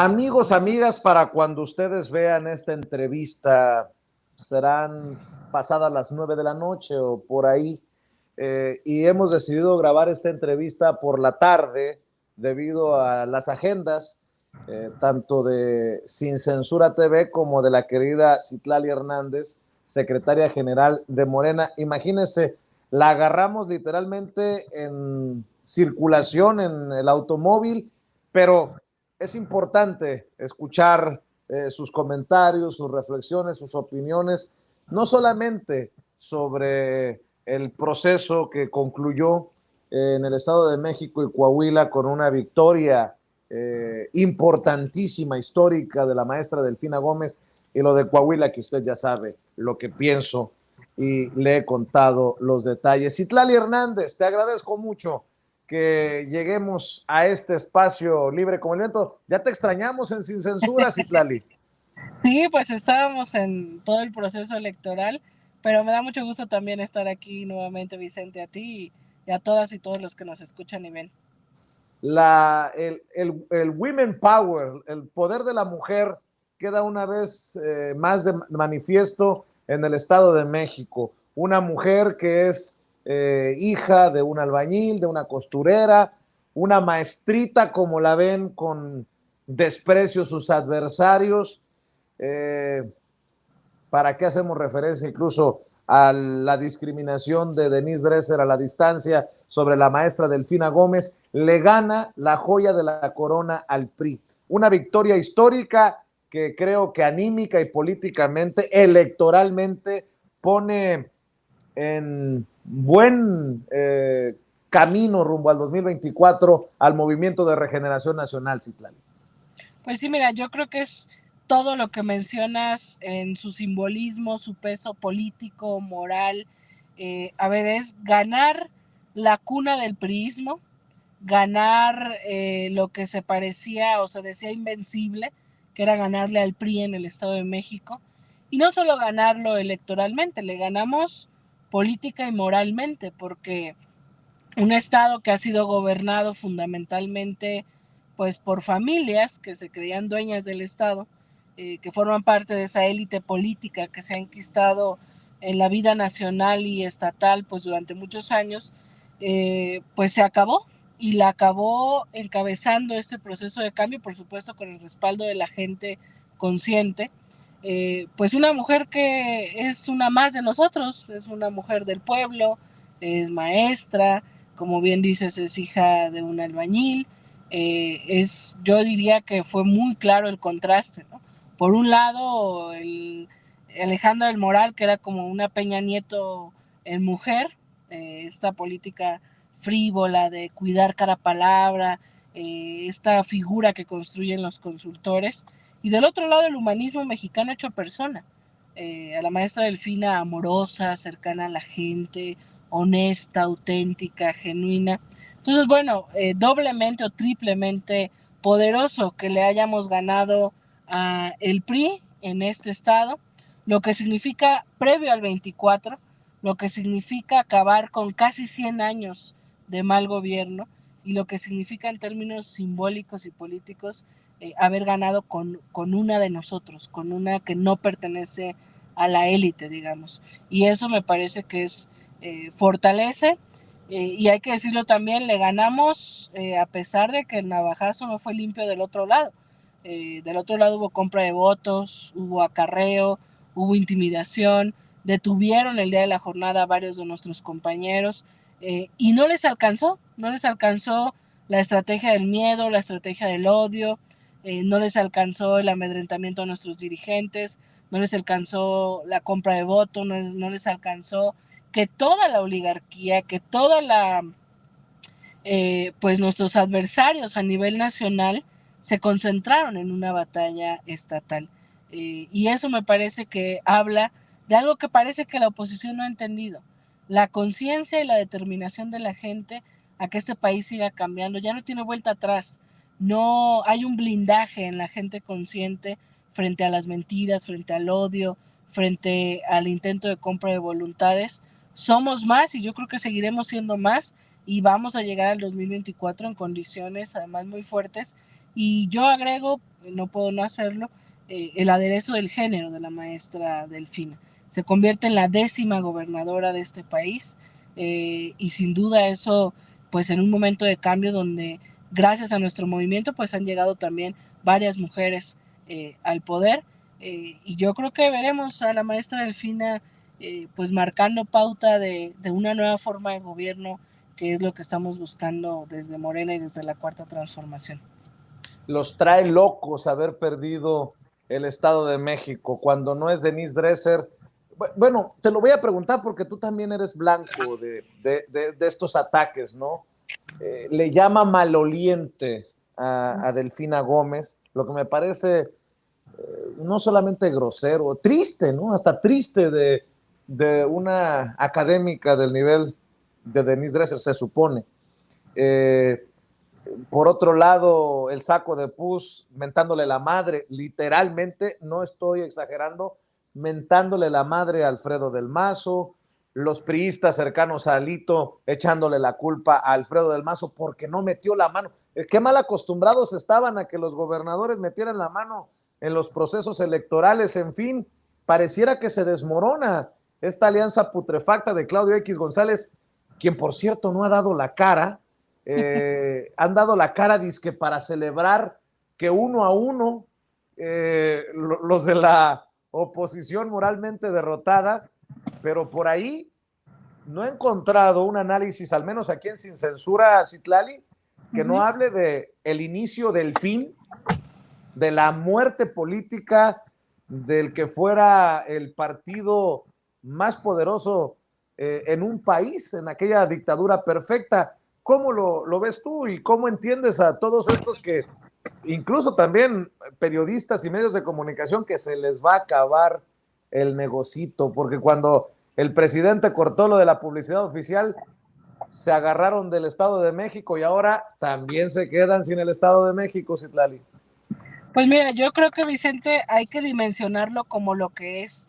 Amigos, amigas, para cuando ustedes vean esta entrevista, serán pasadas las 9 de la noche o por ahí. Y hemos decidido grabar esta entrevista por la tarde debido a las agendas, tanto de Sin Censura TV como de la querida Citlali Hernández, secretaria general de Morena. Imagínense, la agarramos literalmente en circulación en el automóvil, pero es importante escuchar sus comentarios, sus reflexiones, sus opiniones, no solamente sobre el proceso que concluyó en el Estado de México y Coahuila con una victoria importantísima, histórica de la maestra Delfina Gómez, y lo de Coahuila, que usted ya sabe lo que pienso y le he contado los detalles. Citlali Hernández, te agradezco mucho que lleguemos a este espacio libre como el viento. Ya te extrañamos en Sin Censura, Citlali. Sí, pues estábamos en todo el proceso electoral, pero me da mucho gusto también estar aquí nuevamente, Vicente, a ti y a todas y todos los que nos escuchan y ven. El Women Power, el poder de la mujer, queda una vez más de manifiesto en el Estado de México. Una mujer que es hija de un albañil, de una costurera, una maestrita, como la ven con desprecio sus adversarios. Eh, ¿Para qué hacemos referencia incluso a la discriminación de Denise Dresser a la distancia sobre la maestra Delfina Gómez? Le gana la joya de la corona al PRI. Una victoria histórica que creo que anímica y políticamente, electoralmente, pone en buen camino rumbo al 2024 al movimiento de regeneración nacional, Citlali. Pues sí, mira, yo creo que es todo lo que mencionas en su simbolismo, su peso político, moral. A ver, es ganar la cuna del priismo, ganar lo que se parecía o se decía invencible, que era ganarle al PRI en el Estado de México. Y no solo ganarlo electoralmente, le ganamos política y moralmente, porque un Estado que ha sido gobernado fundamentalmente pues por familias que se creían dueñas del Estado, que forman parte de esa élite política que se ha enquistado en la vida nacional y estatal pues durante muchos años, pues se acabó y la acabó encabezando este proceso de cambio, por supuesto con el respaldo de la gente consciente, pues una mujer que es una más de nosotros, es una mujer del pueblo, es maestra, como bien dices, es hija de un albañil. Yo diría que fue muy claro el contraste, ¿no? Por un lado, Alejandra del Moral, que era como una Peña Nieto en mujer, esta política frívola de cuidar cada palabra, esta figura que construyen los consultores, y del otro lado el humanismo mexicano hecho persona, a la maestra Delfina amorosa, cercana a la gente, honesta, auténtica, genuina. Entonces, bueno, doblemente o triplemente poderoso que le hayamos ganado a el PRI en este estado, lo que significa previo al 24, lo que significa acabar con casi 100 años de mal gobierno y lo que significa en términos simbólicos y políticos haber ganado con una de nosotros, con una que no pertenece a la élite, digamos. Y eso me parece que es fortalece, y hay que decirlo también, le ganamos a pesar de que el navajazo no fue limpio del otro lado. Del otro lado hubo compra de votos, hubo acarreo, hubo intimidación, detuvieron el día de la jornada a varios de nuestros compañeros, y no les alcanzó la estrategia del miedo, la estrategia del odio, no les alcanzó el amedrentamiento a nuestros dirigentes, no les alcanzó la compra de votos, no les alcanzó que toda la oligarquía, que toda la, pues nuestros adversarios a nivel nacional se concentraron en una batalla estatal. Y eso me parece que habla de algo que parece que la oposición no ha entendido. La conciencia y la determinación de la gente a que este país siga cambiando ya no tiene vuelta atrás. No hay un blindaje en la gente consciente frente a las mentiras, frente al odio, frente al intento de compra de voluntades. Somos más y yo creo que seguiremos siendo más y vamos a llegar al 2024 en condiciones además muy fuertes Y yo agrego, no puedo no hacerlo, el aderezo del género de la maestra Delfina. Se convierte en la 10ª gobernadora de este país, y sin duda eso, pues en un momento de cambio donde gracias a nuestro movimiento pues han llegado también varias mujeres al poder, y yo creo que veremos a la maestra Delfina pues marcando pauta de una nueva forma de gobierno, que es lo que estamos buscando desde Morena y desde la Cuarta Transformación. Los trae locos haber perdido el Estado de México cuando no es Denise Dresser. Bueno, te lo voy a preguntar porque tú también eres blanco de estos ataques, ¿no? Le llama maloliente a Delfina Gómez, lo que me parece no solamente grosero, triste, ¿no? Hasta triste de una académica del nivel de Denise Dresser, se supone. Por otro lado, el saco de pus mentándole la madre, literalmente, no estoy exagerando, mentándole la madre a Alfredo del Mazo, los priistas cercanos a Alito echándole la culpa a Alfredo del Mazo porque no metió la mano. Qué mal acostumbrados estaban a que los gobernadores metieran la mano en los procesos electorales. En fin, pareciera que se desmorona esta alianza putrefacta de Claudio X González, quien por cierto no ha dado la cara. Han dado la cara disque para celebrar que 1-1 los de la oposición moralmente derrotada, pero por ahí no he encontrado un análisis, al menos aquí en Sin Censura, Citlali, que no hable de el inicio del fin, de la muerte política del que fuera el partido más poderoso en un país, en aquella dictadura perfecta. ¿Cómo lo ves tú y cómo entiendes a todos estos que, incluso también periodistas y medios de comunicación, que se les va a acabar el negocito? Porque cuando el presidente cortó lo de la publicidad oficial, se agarraron del Estado de México y ahora también se quedan sin el Estado de México, Citlali. Pues mira, yo creo que, Vicente, hay que dimensionarlo como lo que es.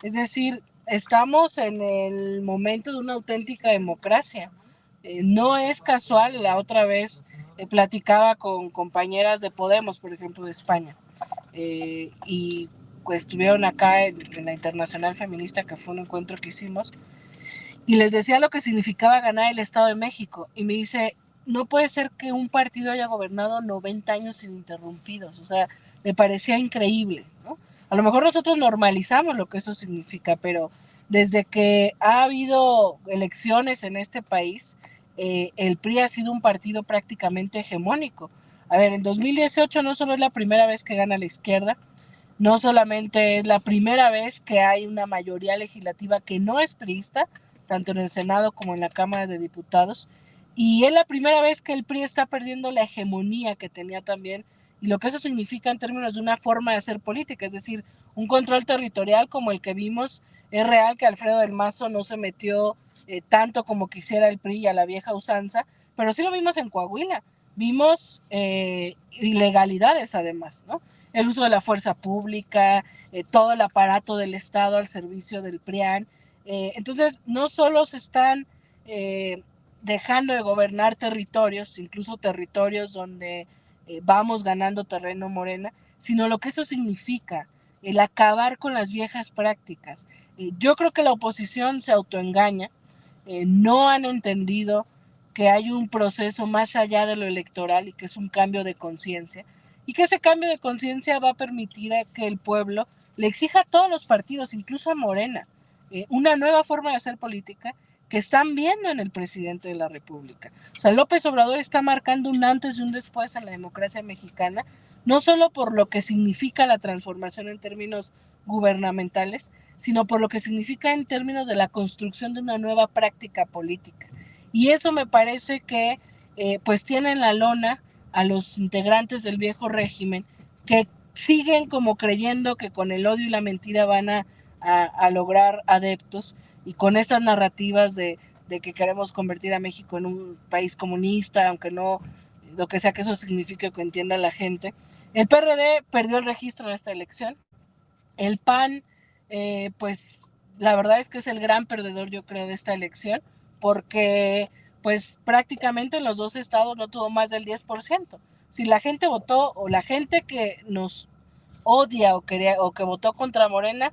Es decir, estamos en el momento de una auténtica democracia. No es casual, la otra vez platicaba con compañeras de Podemos, por ejemplo, de España, y pues estuvieron acá en la Internacional Feminista, que fue un encuentro que hicimos, y les decía lo que significaba ganar el Estado de México. Y me dice, no puede ser que un partido haya gobernado 90 años ininterrumpidos. O sea, me parecía increíble, ¿no? A lo mejor nosotros normalizamos lo que eso significa, pero desde que ha habido elecciones en este país, el PRI ha sido un partido prácticamente hegemónico. A ver, en 2018 no solo es la primera vez que gana la izquierda, no solamente es la primera vez que hay una mayoría legislativa que no es priista, tanto en el Senado como en la Cámara de Diputados, y es la primera vez que el PRI está perdiendo la hegemonía que tenía también, y lo que eso significa en términos de una forma de hacer política, es decir, un control territorial como el que vimos. Es real que Alfredo del Mazo no se metió tanto como quisiera el PRI a la vieja usanza, pero sí lo vimos en Coahuila. Vimos ilegalidades además, ¿no? El uso de la fuerza pública, todo el aparato del Estado al servicio del PRIAN. Entonces, no solo se están dejando de gobernar territorios, incluso territorios donde vamos ganando terreno Morena, sino lo que eso significa, el acabar con las viejas prácticas. Yo creo que la oposición se autoengaña, no han entendido que hay un proceso más allá de lo electoral y que es un cambio de conciencia, y que ese cambio de conciencia va a permitir a que el pueblo le exija a todos los partidos, incluso a Morena, una nueva forma de hacer política que están viendo en el presidente de la República. O sea, López Obrador está marcando un antes y un después en la democracia mexicana, no solo por lo que significa la transformación en términos gubernamentales, sino por lo que significa en términos de la construcción de una nueva práctica política. Y eso me parece que pues tiene en la lona a los integrantes del viejo régimen, que siguen como creyendo que con el odio y la mentira van a lograr adeptos, y con estas narrativas de que queremos convertir a México en un país comunista, aunque no lo que sea que eso signifique, que entienda la gente. El PRD perdió el registro en esta elección. El PAN, pues la verdad es que es el gran perdedor, yo creo, de esta elección, porque pues prácticamente en los dos estados no tuvo más del 10%. si la gente votó, o la gente que nos odia o que votó contra Morena,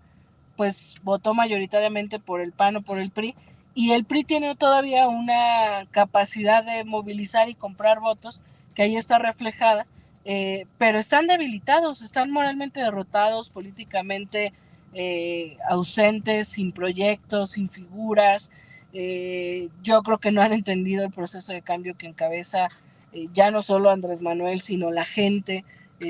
pues votó mayoritariamente por el PAN o por el PRI, y el PRI tiene todavía una capacidad de movilizar y comprar votos, que ahí está reflejada, pero están debilitados, están moralmente derrotados, políticamente ausentes, sin proyectos, sin figuras. Yo creo que no han entendido el proceso de cambio que encabeza ya no solo Andrés Manuel, sino la gente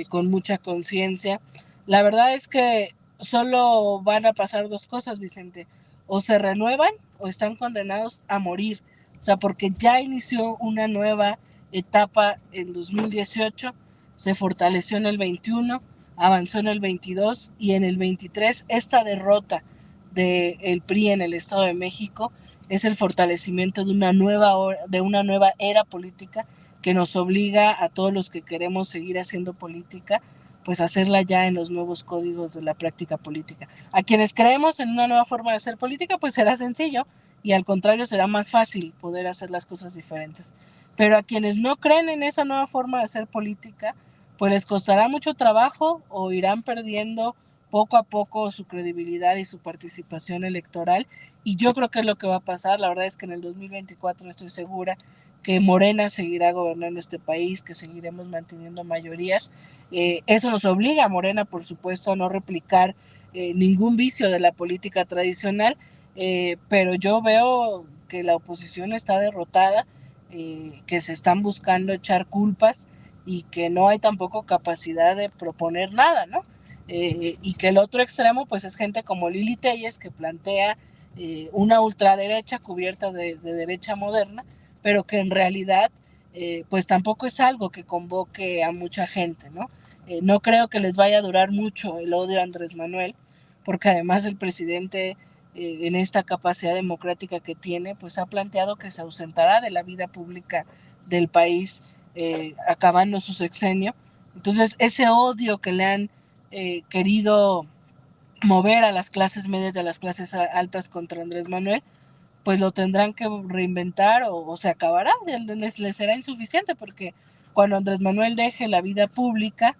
con mucha conciencia. La verdad es que solo van a pasar dos cosas, Vicente: o se renuevan o están condenados a morir. O sea, porque ya inició una nueva etapa en 2018, se fortaleció en el 21, avanzó en el 22 y en el 23 esta derrota del PRI en el Estado de México es el fortalecimiento de una nueva era política que nos obliga a todos los que queremos seguir haciendo política, pues hacerla ya en los nuevos códigos de la práctica política. A quienes creemos en una nueva forma de hacer política, pues será sencillo, y al contrario será más fácil poder hacer las cosas diferentes. Pero a quienes no creen en esa nueva forma de hacer política, pues les costará mucho trabajo o irán perdiendo poco a poco su credibilidad y su participación electoral, y yo creo que es lo que va a pasar. La verdad es que en el 2024 estoy segura que Morena seguirá gobernando este país, que seguiremos manteniendo mayorías. Eso nos obliga a Morena, por supuesto, a no replicar ningún vicio de la política tradicional, pero yo veo que la oposición está derrotada, que se están buscando echar culpas y que no hay tampoco capacidad de proponer nada, ¿no? Y que el otro extremo pues es gente como Lili Téllez, que plantea una ultraderecha cubierta de derecha moderna, pero que en realidad pues tampoco es algo que convoque a mucha gente, ¿no? No creo que les vaya a durar mucho el odio a Andrés Manuel, porque además el presidente en esta capacidad democrática que tiene, pues ha planteado que se ausentará de la vida pública del país acabando su sexenio. Entonces ese odio que le han querido mover a las clases medias y a las clases altas contra Andrés Manuel, pues lo tendrán que reinventar o se acabará, les será insuficiente, porque cuando Andrés Manuel deje la vida pública,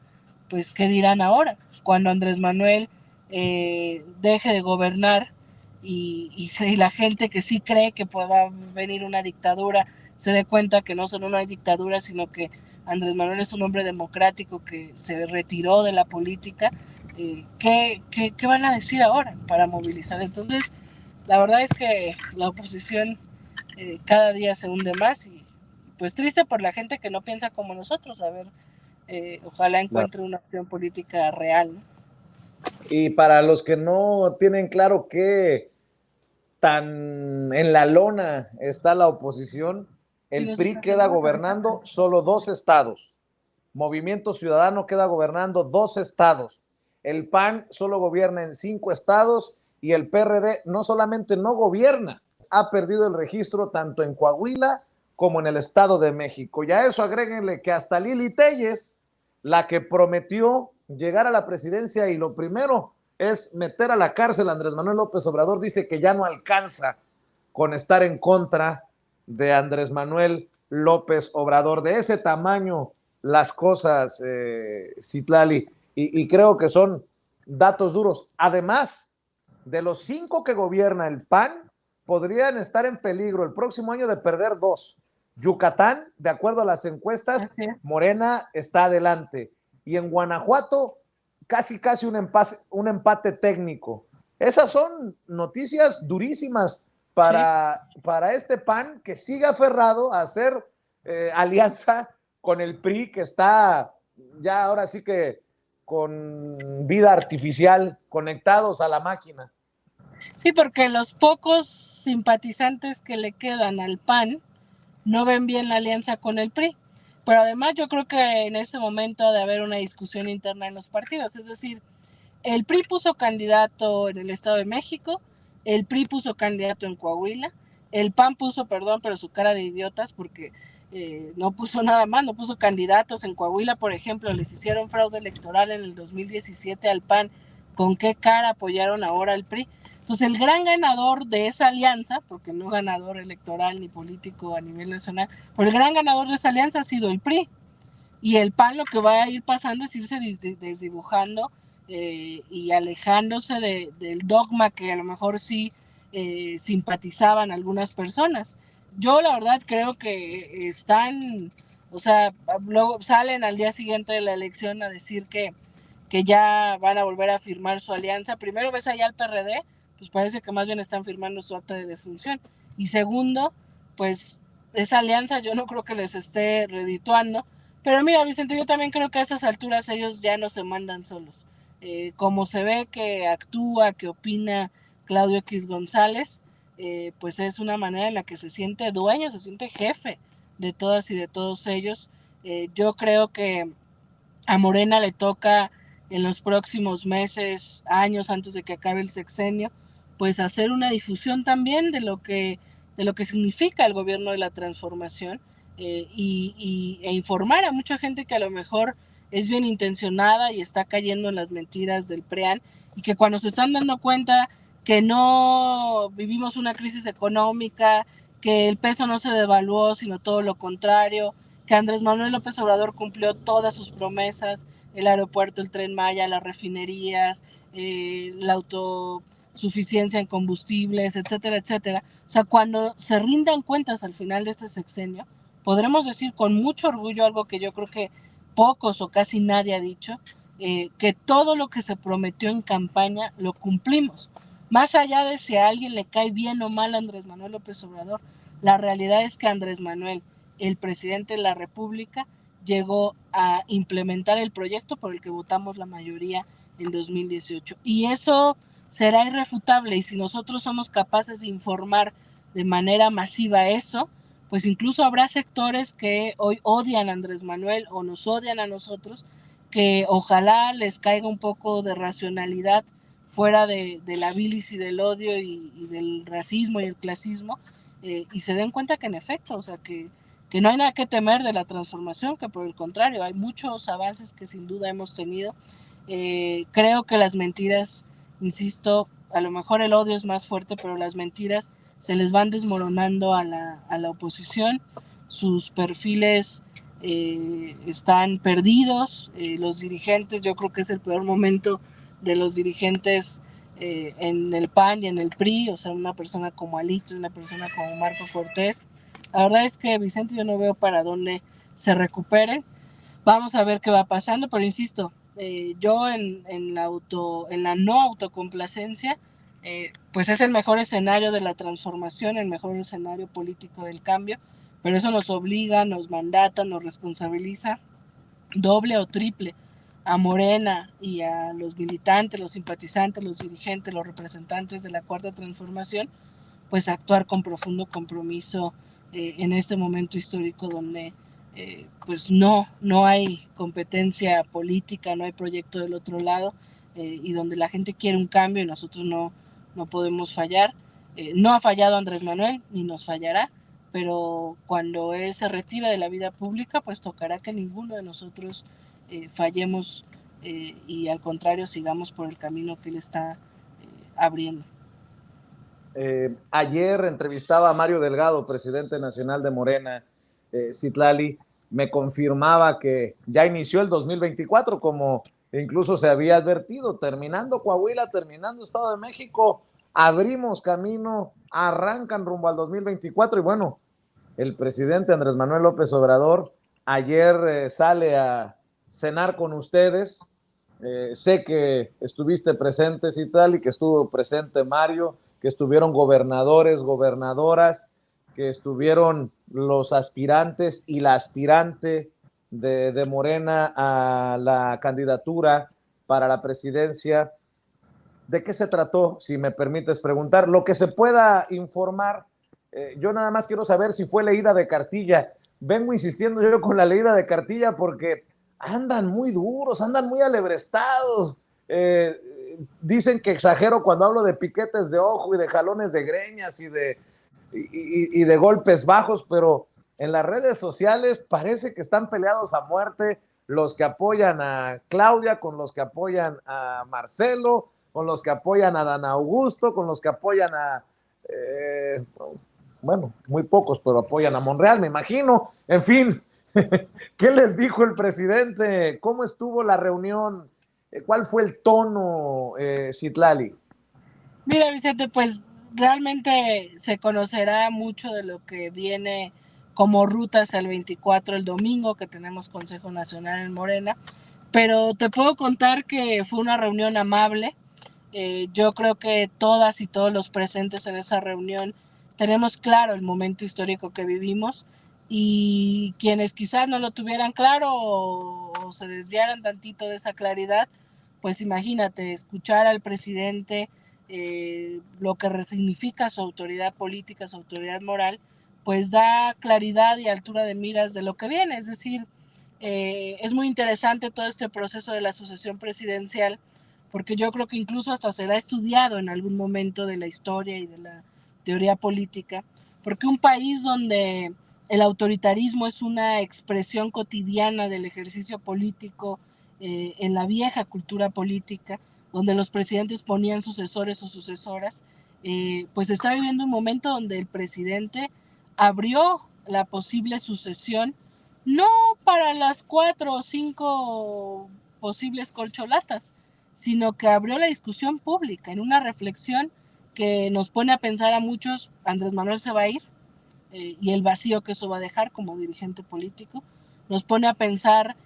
pues ¿qué dirán ahora? Cuando Andrés Manuel deje de gobernar y la gente que sí cree que va a venir una dictadura se dé cuenta que no solo no hay dictadura, sino que Andrés Manuel es un hombre democrático que se retiró de la política, ¿qué van a decir ahora para movilizar? Entonces, la verdad es que la oposición cada día se hunde más, y pues triste por la gente que no piensa como nosotros. A ver, ojalá Claro. encuentre una opción política real, ¿no? Y para los que no tienen claro qué tan en la lona está la oposición, Y el nos PRI queda escogemos a gobernando solo 2 estados. Movimiento Ciudadano queda gobernando 2 estados. El PAN solo gobierna en 5 estados y el PRD no solamente no gobierna, ha perdido el registro tanto en Coahuila como en el Estado de México. Y a eso agréguenle que hasta Lili Téllez, la que prometió llegar a la presidencia y lo primero es meter a la cárcel a Andrés Manuel López Obrador, dice que ya no alcanza con estar en contra de Andrés Manuel López Obrador. De ese tamaño las cosas, Citlali, y creo que son datos duros. Además, de los 5 que gobierna el PAN, podrían estar en peligro el próximo año de perder 2. Yucatán, de acuerdo a las encuestas, Morena está adelante. Y en Guanajuato, casi un empate técnico. Esas son noticias durísimas para este PAN, que sigue aferrado a hacer alianza con el PRI, que está ya ahora sí que con vida artificial, conectados a la máquina. Sí, porque los pocos simpatizantes que le quedan al PAN no ven bien la alianza con el PRI. Pero además yo creo que en este momento ha de haber una discusión interna en los partidos. Es decir, el PRI puso candidato en el Estado de México, el PRI puso candidato en Coahuila, el PAN puso, perdón, pero su cara de idiotas, porque no puso nada más, no puso candidatos. En Coahuila, por ejemplo, les hicieron fraude electoral en el 2017 al PAN. ¿Con qué cara apoyaron ahora al PRI? Entonces, el gran ganador de esa alianza, porque no ganador electoral ni político a nivel nacional, pero el gran ganador de esa alianza ha sido el PRI. y el PAN lo que va a ir pasando es irse desdibujando y alejándose del dogma que a lo mejor sí simpatizaban algunas personas. Yo la verdad creo que están, o sea, luego salen al día siguiente de la elección a decir que ya van a volver a firmar su alianza. Primero ves allá al PRD, pues parece que más bien están firmando su acta de defunción. Y segundo, pues esa alianza yo no creo que les esté redituando. Pero mira, Vicente, yo también creo que a esas alturas ellos ya no se mandan solos. Como se ve que actúa, que opina Claudio X González, pues es una manera en la que se siente dueño, se siente jefe de todas y de todos ellos. Yo creo que a Morena le toca en los próximos meses, años antes de que acabe el sexenio, pues hacer una difusión también de lo que significa el gobierno de la transformación e informar a mucha gente que a lo mejor es bien intencionada y está cayendo en las mentiras del PREAN y que cuando se están dando cuenta que no vivimos una crisis económica, que el peso no se devaluó, sino todo lo contrario, que Andrés Manuel López Obrador cumplió todas sus promesas, el aeropuerto, el Tren Maya, las refinerías, la autosuficiencia en combustibles, etcétera, etcétera. O sea, cuando se rindan cuentas al final de este sexenio, podremos decir con mucho orgullo algo que yo creo que pocos o casi nadie ha dicho, que todo lo que se prometió en campaña lo cumplimos. Más allá de si a alguien le cae bien o mal a Andrés Manuel López Obrador, la realidad es que Andrés Manuel, el presidente de la República, llegó a implementar el proyecto por el que votamos la mayoría en 2018. Y eso será irrefutable, y si nosotros somos capaces de informar de manera masiva eso, pues incluso habrá sectores que hoy odian a Andrés Manuel o nos odian a nosotros, que ojalá les caiga un poco de racionalidad fuera de la bilis y del odio y del racismo y el clasismo, y se den cuenta que en efecto, o sea, que no hay nada que temer de la transformación, que por el contrario, hay muchos avances que sin duda hemos tenido. Creo que las mentiras, insisto, a lo mejor el odio es más fuerte, pero las mentiras se les van desmoronando a la oposición, sus perfiles están perdidos, los dirigentes, yo creo que es el peor momento de los dirigentes en el PAN y en el PRI, o sea, una persona como Alito, una persona como Marco Cortés. La verdad es que, Vicente, yo no veo para dónde se recuperen. Vamos a ver qué va pasando, pero insisto, yo en la no autocomplacencia, pues es el mejor escenario de la transformación, el mejor escenario político del cambio, pero eso nos obliga, nos mandata, nos responsabiliza doble o triple a Morena y a los militantes, los simpatizantes, los dirigentes, los representantes de la Cuarta Transformación, pues actuar con profundo compromiso en este momento histórico donde pues no hay competencia política, no hay proyecto del otro lado y donde la gente quiere un cambio y nosotros no podemos fallar. No ha fallado Andrés Manuel ni nos fallará, pero cuando él se retira de la vida pública, pues tocará que ninguno de nosotros fallemos y al contrario sigamos por el camino que él está abriendo. Ayer entrevistaba a Mario Delgado, presidente nacional de Morena, Citlali, me confirmaba que ya inició el 2024, como incluso se había advertido, terminando Coahuila, terminando Estado de México, abrimos camino, arrancan rumbo al 2024 y bueno, el presidente Andrés Manuel López Obrador ayer sale a cenar con ustedes. Sé que estuviste presente, Citlali, que estuvo presente Mario, que estuvieron gobernadores, gobernadoras, que estuvieron los aspirantes y la aspirante de Morena a la candidatura para la presidencia. ¿De qué se trató, si me permites preguntar? Lo que se pueda informar, yo nada más quiero saber si fue leída de cartilla. Vengo insistiendo yo con la leída de cartilla porque andan muy duros, andan muy alebrestados. Dicen que exagero cuando hablo de piquetes de ojo y de jalones de greñas y de golpes bajos, pero en las redes sociales parece que están peleados a muerte los que apoyan a Claudia con los que apoyan a Marcelo, con los que apoyan a Dan Augusto, con los que apoyan a, bueno, muy pocos, pero apoyan a Monreal, me imagino. En fin, ¿Qué les dijo el presidente? ¿Cómo estuvo la reunión? ¿Cuál fue el tono, Citlali? Mira, Vicente, pues realmente se conocerá mucho de lo que viene como ruta hacia el 24 el domingo, que tenemos Consejo Nacional en Morena, pero te puedo contar que fue una reunión amable. Yo creo que todas y todos los presentes en esa reunión tenemos claro el momento histórico que vivimos, y quienes quizás no lo tuvieran claro o se desviaran tantito de esa claridad, pues imagínate, escuchar al presidente, lo que resignifica su autoridad política, su autoridad moral, pues da claridad y altura de miras de lo que viene. Es decir, es muy interesante todo este proceso de la sucesión presidencial, porque yo creo que incluso hasta será estudiado en algún momento de la historia y de la teoría política, porque un país donde el autoritarismo es una expresión cotidiana del ejercicio político, en la vieja cultura política, donde los presidentes ponían sucesores o sucesoras, pues está viviendo un momento donde el presidente abrió la posible sucesión, no para las 4 o 5 posibles corcholatas, sino que abrió la discusión pública en una reflexión que nos pone a pensar a muchos. Andrés Manuel se va a ir, y el vacío que eso va a dejar como dirigente político, nos pone a pensar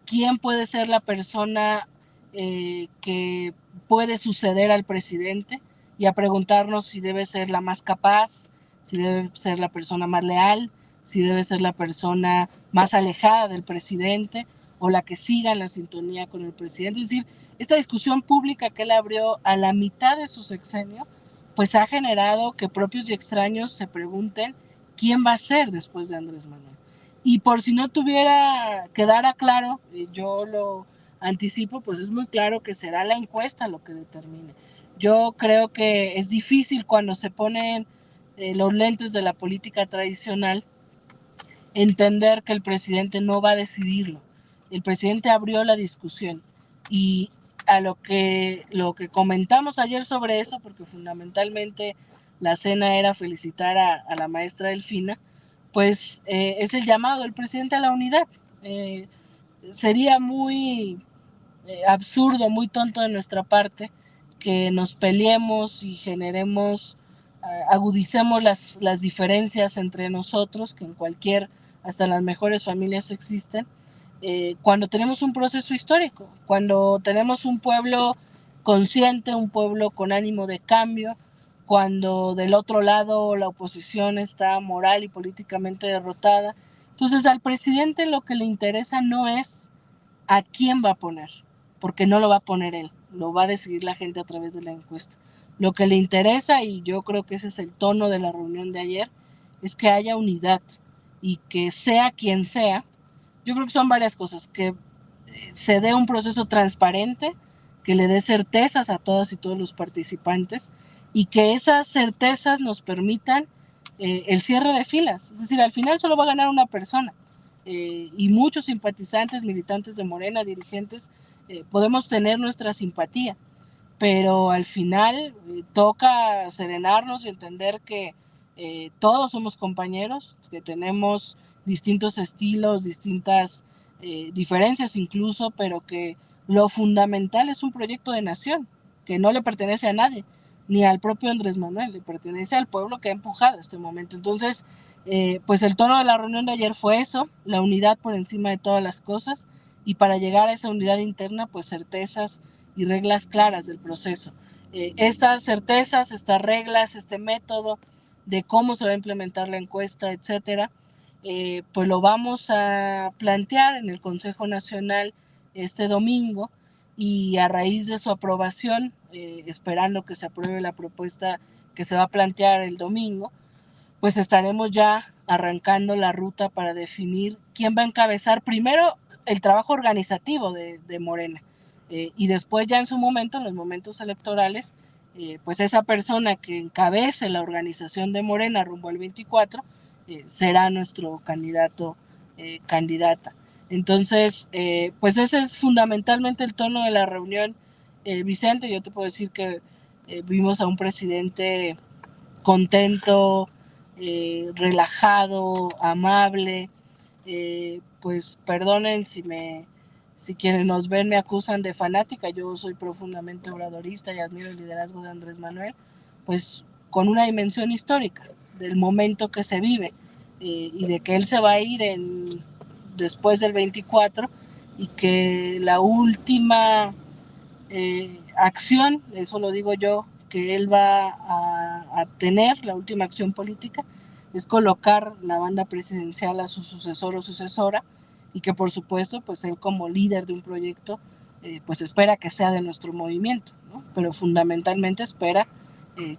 quién puede ser la persona, que puede suceder al presidente, y a preguntarnos si debe ser la más capaz, si debe ser la persona más leal, si debe ser la persona más alejada del presidente o la que siga en la sintonía con el presidente. Es decir, esta discusión pública que él abrió a la mitad de su sexenio, pues ha generado que propios y extraños se pregunten quién va a ser después de Andrés Manuel. Y por si no quedara claro, yo lo anticipo, pues es muy claro que será la encuesta lo que determine. Yo creo que es difícil cuando se ponen, los lentes de la política tradicional, entender que el presidente no va a decidirlo. El presidente abrió la discusión, y a lo que comentamos ayer sobre eso, porque fundamentalmente la cena era felicitar a la maestra Delfina, pues es el llamado del presidente a la unidad. Eh, Sería muy absurdo, muy tonto de nuestra parte que nos peleemos y generemos, agudicemos las diferencias entre nosotros, que en cualquier, hasta en las mejores familias existen, cuando tenemos un proceso histórico, cuando tenemos un pueblo consciente, un pueblo con ánimo de cambio, cuando del otro lado la oposición está moral y políticamente derrotada. Entonces al presidente lo que le interesa no es a quién va a poner, porque no lo va a poner él, lo va a decidir la gente a través de la encuesta. Lo que le interesa, y yo creo que ese es el tono de la reunión de ayer, es que haya unidad, y que sea quien sea, yo creo que son varias cosas: que se dé un proceso transparente, que le dé certezas a todas y todos los participantes, y que esas certezas nos permitan, el cierre de filas. Es decir, al final solo va a ganar una persona, y muchos simpatizantes, militantes de Morena, dirigentes, podemos tener nuestra simpatía, pero al final toca serenarnos y entender que todos somos compañeros, que tenemos distintos estilos, distintas diferencias incluso, pero que lo fundamental es un proyecto de nación que no le pertenece a nadie, ni al propio Andrés Manuel, le pertenece al pueblo que ha empujado este momento. Entonces, pues el tono de la reunión de ayer fue eso: la unidad por encima de todas las cosas, y para llegar a esa unidad interna, pues certezas y reglas claras del proceso. Estas certezas, estas reglas, este método de cómo se va a implementar la encuesta, etcétera, pues lo vamos a plantear en el Consejo Nacional este domingo, y a raíz de su aprobación, esperando que se apruebe la propuesta que se va a plantear el domingo, pues estaremos ya arrancando la ruta para definir quién va a encabezar primero el trabajo organizativo de Morena, y después ya en su momento, en los momentos electorales, pues esa persona que encabece la organización de Morena rumbo al 24 será nuestro candidato, candidata. Entonces, pues ese es fundamentalmente el tono de la reunión, Vicente. Yo te puedo decir que vimos a un presidente contento, relajado, amable, pues perdonen si quienes nos ven me acusan de fanática, yo soy profundamente obradorista y admiro el liderazgo de Andrés Manuel, pues con una dimensión histórica del momento que se vive, y de que él se va a ir después del 24, y que la última acción, eso lo digo yo, que él va a tener, la última acción política, es colocar la banda presidencial a su sucesor o sucesora, y que por supuesto, pues él como líder de un proyecto, pues espera que sea de nuestro movimiento, ¿no? Pero fundamentalmente espera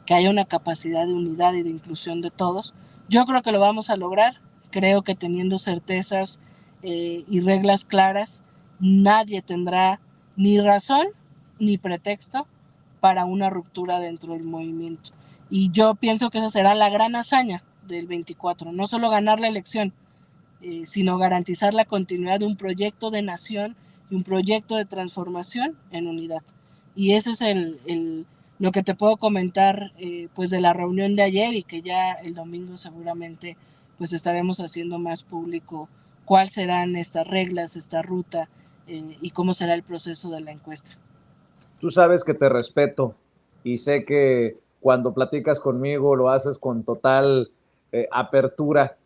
que haya una capacidad de unidad y de inclusión de todos. Yo creo que lo vamos a lograr, creo que teniendo certezas y reglas claras, nadie tendrá ni razón ni pretexto para una ruptura dentro del movimiento. Y yo pienso que esa será la gran hazaña del 24, no solo ganar la elección, sino garantizar la continuidad de un proyecto de nación y un proyecto de transformación en unidad. Y ese es lo que te puedo comentar, pues de la reunión de ayer, y que ya el domingo seguramente pues estaremos haciendo más público cuáles serán estas reglas, esta ruta, y cómo será el proceso de la encuesta. Tú sabes que te respeto y sé que cuando platicas conmigo lo haces con total apertura.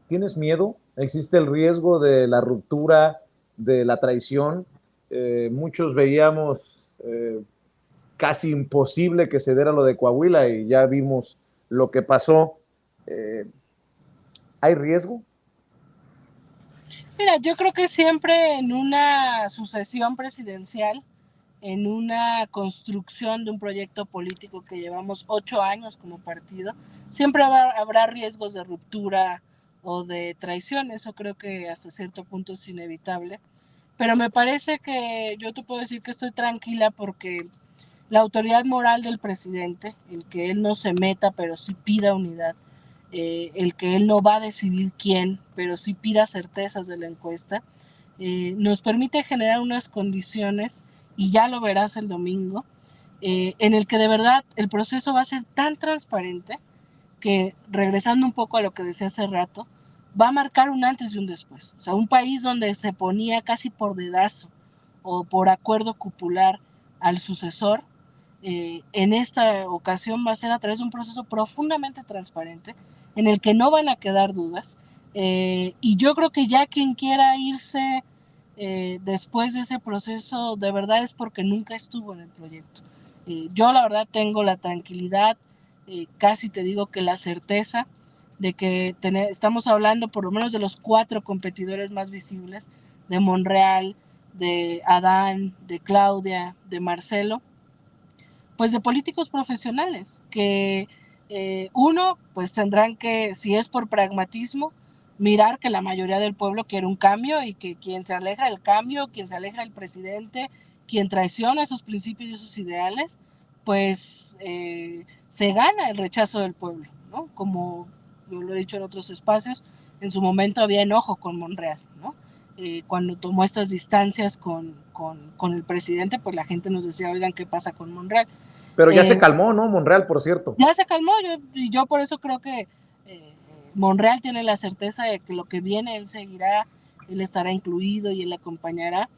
¿Tienes miedo? ¿Existe el riesgo de la ruptura, de la traición? Muchos veíamos casi imposible que se diera lo de Coahuila y ya vimos lo que pasó. Eh, ¿Hay riesgo? Mira, yo creo que siempre en una sucesión presidencial, en una construcción de un proyecto político que llevamos 8 años como partido, siempre habrá riesgos de ruptura o de traición. Eso creo que hasta cierto punto es inevitable. Pero me parece que yo te puedo decir que estoy tranquila, porque la autoridad moral del presidente, el que él no se meta pero sí pida unidad, el que él no va a decidir quién, pero sí pida certezas de la encuesta, nos permite generar unas condiciones, y ya lo verás el domingo, en el que de verdad el proceso va a ser tan transparente que, regresando un poco a lo que decía hace rato, va a marcar un antes y un después. O sea, un país donde se ponía casi por dedazo o por acuerdo cupular al sucesor, en esta ocasión va a ser a través de un proceso profundamente transparente en el que no van a quedar dudas, y yo creo que ya quien quiera irse después de ese proceso, de verdad es porque nunca estuvo en el proyecto. Yo la verdad tengo la tranquilidad, casi te digo que la certeza, de que estamos hablando por lo menos de los 4 competidores más visibles, de Monreal, de Adán, de Claudia, de Marcelo, pues de políticos profesionales que, uno, pues tendrán que, si es por pragmatismo, mirar que la mayoría del pueblo quiere un cambio, y que quien se aleja del cambio, quien se aleja del presidente, quien traiciona esos principios y esos ideales, pues se gana el rechazo del pueblo, ¿no? Como yo lo he dicho en otros espacios, en su momento había enojo con Monreal, ¿no? Cuando tomó estas distancias con el presidente, pues la gente nos decía, oigan, ¿qué pasa con Monreal? Pero ya se calmó, ¿no? Monreal, por cierto. Ya se calmó, yo por eso creo que Monreal tiene la certeza de que lo que viene él seguirá, él estará incluido y él acompañará.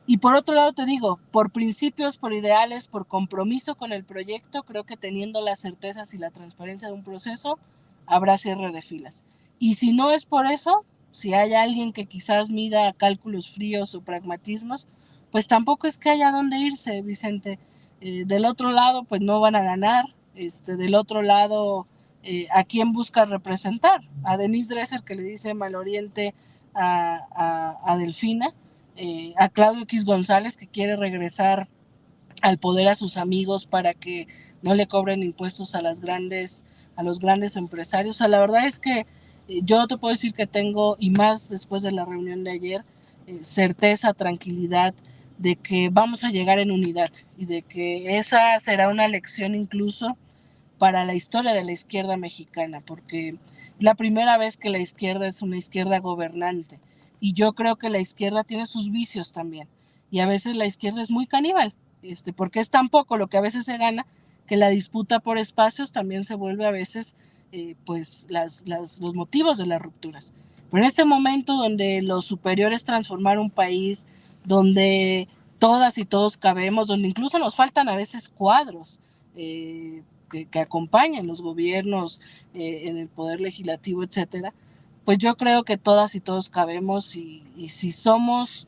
Y por otro lado te digo, por principios, por ideales, por compromiso con el proyecto, creo que teniendo las certezas y la transparencia de un proceso, habrá cierre de filas. Y si no es por eso, si hay alguien que quizás mida cálculos fríos o pragmatismos, pues tampoco es que haya dónde irse, Vicente. Del otro lado, pues no van a ganar. Del otro lado, ¿a quién busca representar? A Denise Dresser, que le dice maloriente a Delfina, a Claudio X González, que quiere regresar al poder a sus amigos para que no le cobren impuestos a los grandes empresarios. O sea, la verdad es que yo te puedo decir que tengo, y más después de la reunión de ayer, certeza, tranquilidad de que vamos a llegar en unidad, y de que esa será una lección incluso para la historia de la izquierda mexicana, porque la primera vez que la izquierda es una izquierda gobernante, y yo creo que la izquierda tiene sus vicios también, y a veces la izquierda es muy caníbal, porque es tan poco lo que a veces se gana, que la disputa por espacios también se vuelve a veces, pues los motivos de las rupturas. Pero en este momento donde lo superior es transformar un país, donde todas y todos cabemos, donde incluso nos faltan a veces cuadros que acompañan los gobiernos en el poder legislativo, etcétera, pues yo creo que todas y todos cabemos y si somos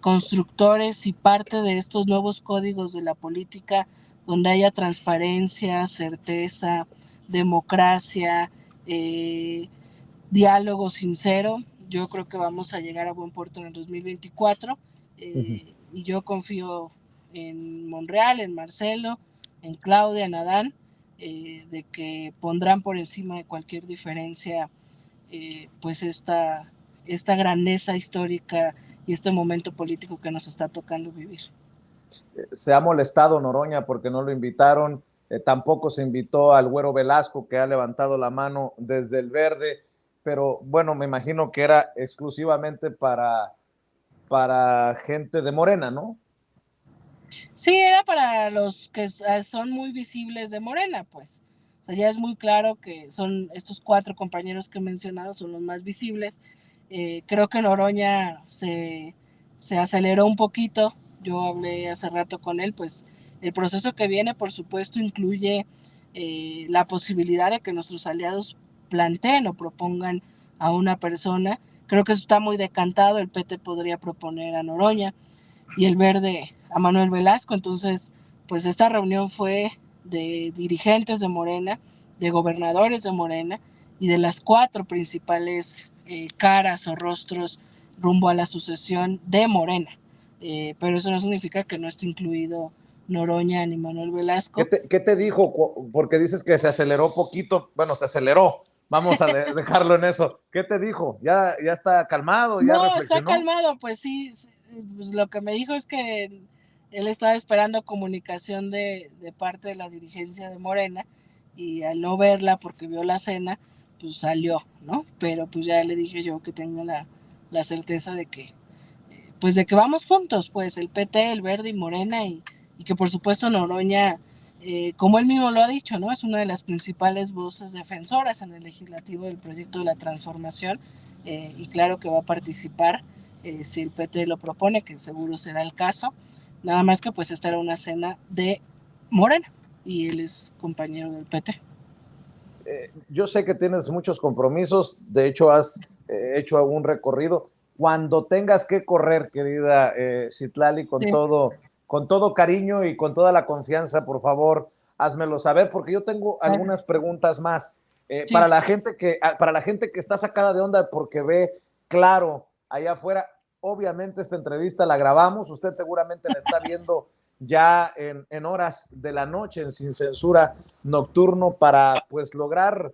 constructores y parte de estos nuevos códigos de la política, donde haya transparencia, certeza, democracia, diálogo sincero, yo creo que vamos a llegar a buen puerto en el 2024 y yo confío en Monreal, en Marcelo, en Claudia, en Adán, de que pondrán por encima de cualquier diferencia pues esta grandeza histórica y este momento político que nos está tocando vivir. Se ha molestado Noroña porque no lo invitaron, tampoco se invitó al Güero Velasco, que ha levantado la mano desde el Verde, pero bueno, me imagino que era exclusivamente para gente de Morena, ¿no? Sí, era para los que son muy visibles de Morena, pues. O sea, ya es muy claro que son estos 4 compañeros que he mencionado, son los más visibles. Creo que Noroña se aceleró un poquito. Yo hablé hace rato con él, pues el proceso que viene, por supuesto, incluye la posibilidad de que nuestros aliados planteen o propongan a una persona. Creo que eso está muy decantado. El PT podría proponer a Noroña y el Verde a Manuel Velasco. Entonces, pues esta reunión fue de dirigentes de Morena, de gobernadores de Morena y de las 4 principales caras o rostros rumbo a la sucesión de Morena. Pero eso no significa que no esté incluido Noroña ni Manuel Velasco. ¿Qué te dijo? Porque dices que se aceleró poquito. Bueno, se aceleró. Vamos a dejarlo en eso. ¿Qué te dijo? ¿Ya está calmado? ¿Ya No, está reflexionó? calmado, pues sí, pues lo que me dijo es que él estaba esperando comunicación de parte de la dirigencia de Morena y al no verla porque vio la cena, pues salió, ¿no? Pero pues ya le dije yo que tengo la certeza de que, pues de que vamos juntos, pues el PT, el Verde y Morena y que por supuesto Noroña, como él mismo lo ha dicho, ¿no? Es una de las principales voces defensoras en el legislativo del proyecto de la transformación y claro que va a participar si el PT lo propone, que seguro será el caso, nada más que pues esta era una cena de Morena y él es compañero del PT. Yo sé que tienes muchos compromisos, de hecho has hecho algún recorrido. Cuando tengas que correr, querida Citlali, Sí. con todo cariño y con toda la confianza, por favor, házmelo saber, porque yo tengo algunas preguntas más. Sí. Para la gente que está sacada de onda porque ve claro allá afuera, obviamente esta entrevista la grabamos, usted seguramente la está viendo ya en horas de la noche, en Sin Censura Nocturno, para pues lograr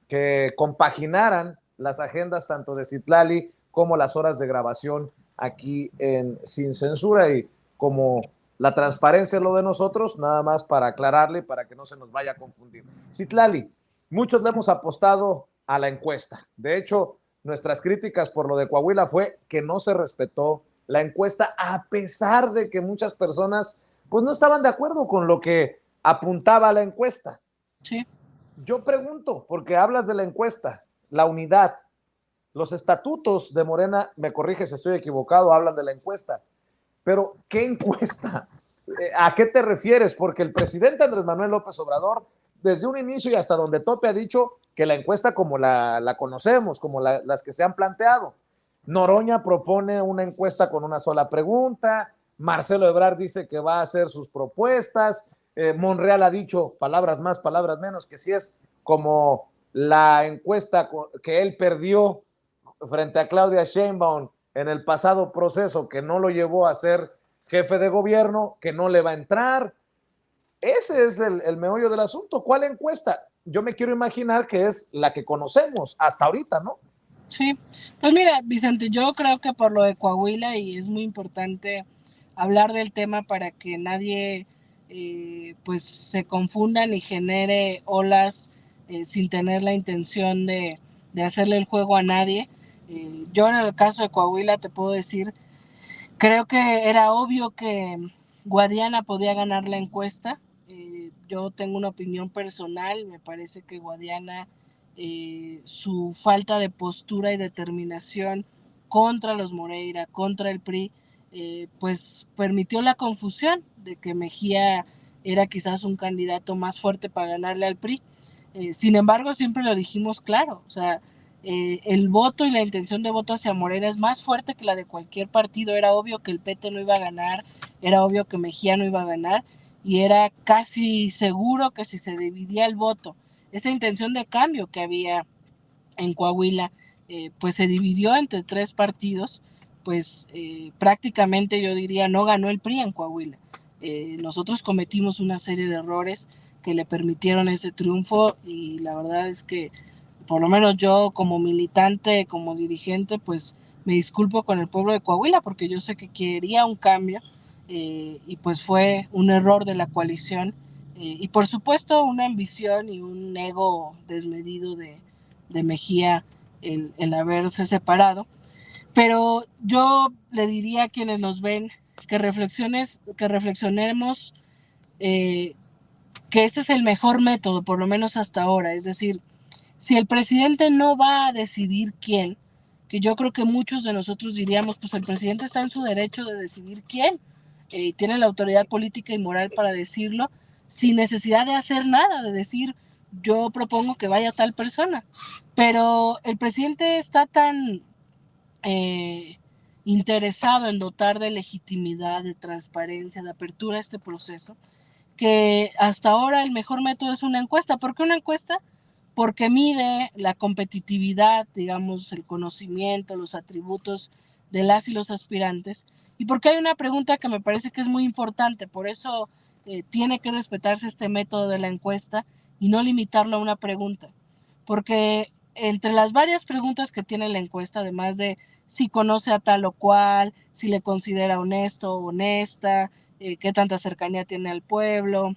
que compaginaran las agendas tanto de Citlali como las horas de grabación aquí en Sin Censura, y como la transparencia es lo de nosotros, nada más para aclararle, para que no se nos vaya a confundir. Citlali, muchos le hemos apostado a la encuesta. De hecho, nuestras críticas por lo de Coahuila fue que no se respetó la encuesta, a pesar de que muchas personas pues no estaban de acuerdo con lo que apuntaba la encuesta. Sí. Yo pregunto, porque hablas de la encuesta, la unidad, los estatutos de Morena, me corriges si estoy equivocado, hablan de la encuesta, pero ¿qué encuesta? ¿A qué te refieres? Porque el presidente Andrés Manuel López Obrador, desde un inicio y hasta donde tope, ha dicho que la encuesta como la conocemos, como las que se han planteado. Noroña propone una encuesta con una sola pregunta, Marcelo Ebrard dice que va a hacer sus propuestas, Monreal ha dicho palabras más, palabras menos, que si es como la encuesta que él perdió frente a Claudia Sheinbaum en el pasado proceso, que no lo llevó a ser jefe de gobierno, que no le va a entrar. Ese es el meollo del asunto. ¿Cuál encuesta? Yo me quiero imaginar que es la que conocemos hasta ahorita, ¿no? Sí, pues mira, Vicente, yo creo que por lo de Coahuila y es muy importante hablar del tema para que nadie pues se confunda ni genere olas sin tener la intención de hacerle el juego a nadie. Yo en el caso de Coahuila te puedo decir, creo que era obvio que Guadiana podía ganar la encuesta. Yo tengo una opinión personal, me parece que Guadiana su falta de postura y determinación contra los Moreira, contra el PRI, pues permitió la confusión de que Mejía era quizás un candidato más fuerte para ganarle al PRI. Sin embargo, siempre lo dijimos claro, o sea, el voto y la intención de voto hacia Morena es más fuerte que la de cualquier partido. Era obvio que el PT no iba a ganar, era obvio que Mejía no iba a ganar, y era casi seguro que si se dividía el voto, esa intención de cambio que había en Coahuila, pues se dividió entre 3 partidos, pues prácticamente yo diría no ganó el PRI en Coahuila. Nosotros cometimos una serie de errores que le permitieron ese triunfo, y la verdad es que por lo menos yo como militante, como dirigente, pues me disculpo con el pueblo de Coahuila porque yo sé que quería un cambio, y pues fue un error de la coalición, y por supuesto una ambición y un ego desmedido de Mejía el haberse separado. Pero yo le diría a quienes nos ven que reflexionemos, que este es el mejor método, por lo menos hasta ahora. Es decir, si el presidente no va a decidir quién, que yo creo que muchos de nosotros diríamos, pues el presidente está en su derecho de decidir quién, tiene la autoridad política y moral para decirlo, sin necesidad de hacer nada, de decir, yo propongo que vaya tal persona. Pero el presidente está tan eh, interesado en dotar de legitimidad, de transparencia, de apertura a este proceso, que hasta ahora el mejor método es una encuesta. ¿Por qué una encuesta? Porque mide la competitividad, digamos, el conocimiento, los atributos de las y los aspirantes, y porque hay una pregunta que me parece que es muy importante. Por eso tiene que respetarse este método de la encuesta y no limitarlo a una pregunta, porque entre las varias preguntas que tiene la encuesta, además de si conoce a tal o cual, si le considera honesto o honesta, qué tanta cercanía tiene al pueblo,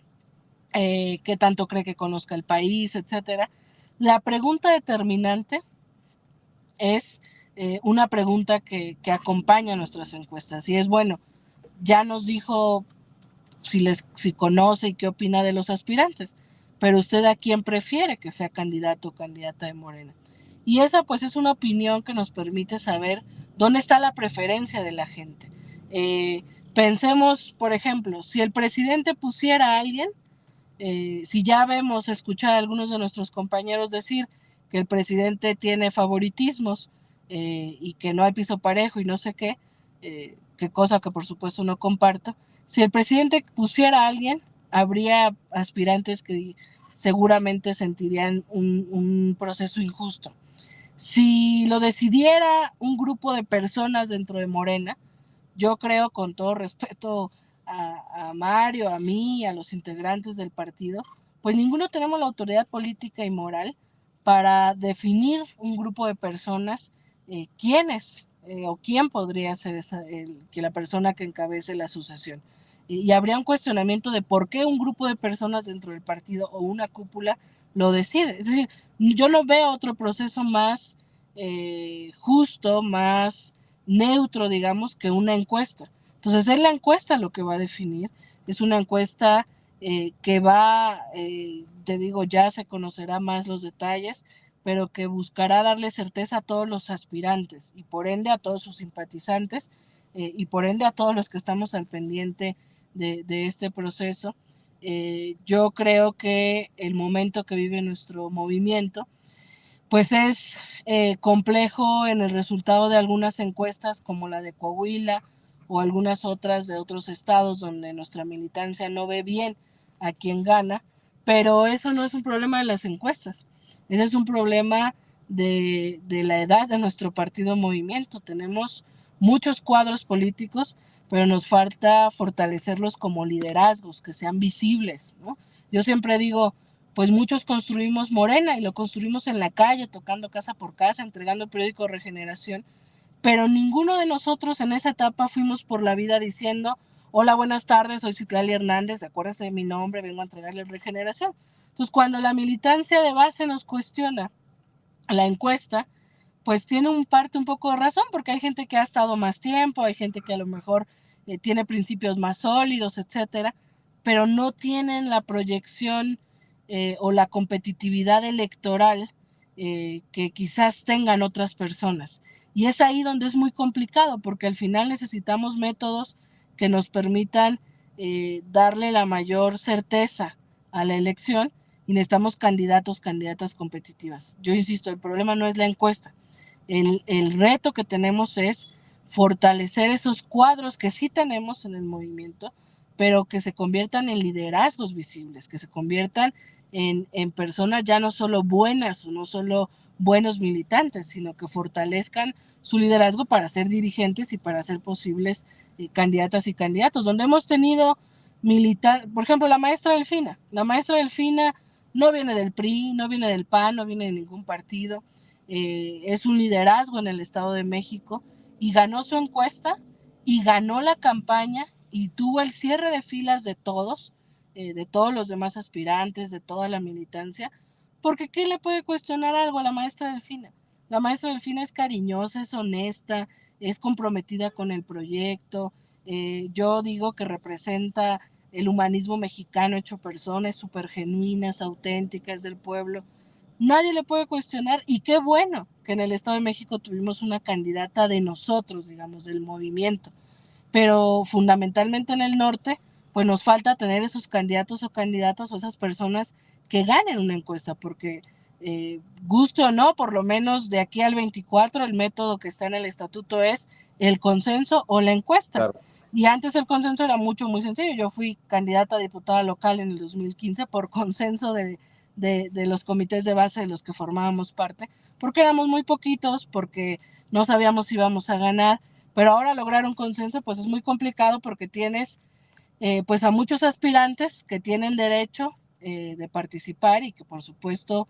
qué tanto cree que conozca el país, etcétera. La pregunta determinante es una pregunta que acompaña nuestras encuestas, y es, bueno, ya nos dijo si conoce y qué opina de los aspirantes, pero usted a quién prefiere que sea candidato o candidata de Morena. Y esa pues es una opinión que nos permite saber dónde está la preferencia de la gente. Pensemos, por ejemplo, si el presidente pusiera a alguien, si ya vemos, escuchar a algunos de nuestros compañeros decir que el presidente tiene favoritismos, y que no hay piso parejo y no sé qué cosa que por supuesto no comparto. Si el presidente pusiera a alguien, habría aspirantes que seguramente sentirían un proceso injusto. Si lo decidiera un grupo de personas dentro de Morena, yo creo, con todo respeto a Mario, a mí, a los integrantes del partido, pues ninguno tenemos la autoridad política y moral para definir un grupo de personas, quiénes, o quién podría ser que la persona que encabece la sucesión. Y habría un cuestionamiento de por qué un grupo de personas dentro del partido o una cúpula lo decide. Es decir, yo no veo otro proceso más justo, más neutro, digamos, que una encuesta. Entonces es la encuesta lo que va a definir. Es una encuesta que va, te digo, ya se conocerá más los detalles, pero que buscará darle certeza a todos los aspirantes y por ende a todos sus simpatizantes, y por ende a todos los que estamos al pendiente de este proceso. Yo creo que el momento que vive nuestro movimiento pues es complejo en el resultado de algunas encuestas como la de Coahuila o algunas otras de otros estados donde nuestra militancia no ve bien a quién gana, pero eso no es un problema de las encuestas, ese es un problema de la edad de nuestro partido Movimiento. Tenemos muchos cuadros políticos, pero nos falta fortalecerlos como liderazgos, que sean visibles, ¿no? Yo siempre digo, pues muchos construimos Morena y lo construimos en la calle, tocando casa por casa, entregando el periódico Regeneración, pero ninguno de nosotros en esa etapa fuimos por la vida diciendo, hola, buenas tardes, soy Citlali Hernández, acuérdense de mi nombre, vengo a entregarle Regeneración. Entonces, cuando la militancia de base nos cuestiona la encuesta, pues tiene un parte un poco de razón, porque hay gente que ha estado más tiempo, hay gente que a lo mejor tiene principios más sólidos, etcétera, pero no tienen la proyección o la competitividad electoral que quizás tengan otras personas. Y es ahí donde es muy complicado, porque al final necesitamos métodos que nos permitan darle la mayor certeza a la elección, y necesitamos candidatos, candidatas competitivas. Yo insisto, el problema no es la encuesta. El reto que tenemos es fortalecer esos cuadros que sí tenemos en el movimiento, pero que se conviertan en liderazgos visibles, que se conviertan en personas ya no solo buenas o no solo buenos militantes, sino que fortalezcan su liderazgo para ser dirigentes y para ser posibles candidatas y candidatos. Donde hemos tenido por ejemplo, la maestra Delfina. La maestra Delfina no viene del PRI, no viene del PAN, no viene de ningún partido. Es un liderazgo en el Estado de México y ganó su encuesta y ganó la campaña y tuvo el cierre de filas de todos los demás aspirantes, de toda la militancia, porque ¿qué le puede cuestionar algo a la maestra Delfina? La maestra Delfina es cariñosa, es honesta, es comprometida con el proyecto. Yo digo que representa el humanismo mexicano hecho persona, es súper genuina, es auténtica, es del pueblo. Nadie le puede cuestionar, y qué bueno que en el Estado de México tuvimos una candidata de nosotros, digamos, del movimiento, pero fundamentalmente en el norte, pues nos falta tener esos candidatos o candidatas o esas personas que ganen una encuesta, porque guste o no, por lo menos de aquí al 24, el método que está en el estatuto es el consenso o la encuesta. Claro. Y antes el consenso era muy sencillo. Yo fui candidata a diputada local en el 2015 por consenso de los comités de base de los que formábamos parte, porque éramos muy poquitos, porque no sabíamos si íbamos a ganar, pero ahora lograr un consenso pues es muy complicado, porque tienes pues a muchos aspirantes que tienen derecho de participar y que por supuesto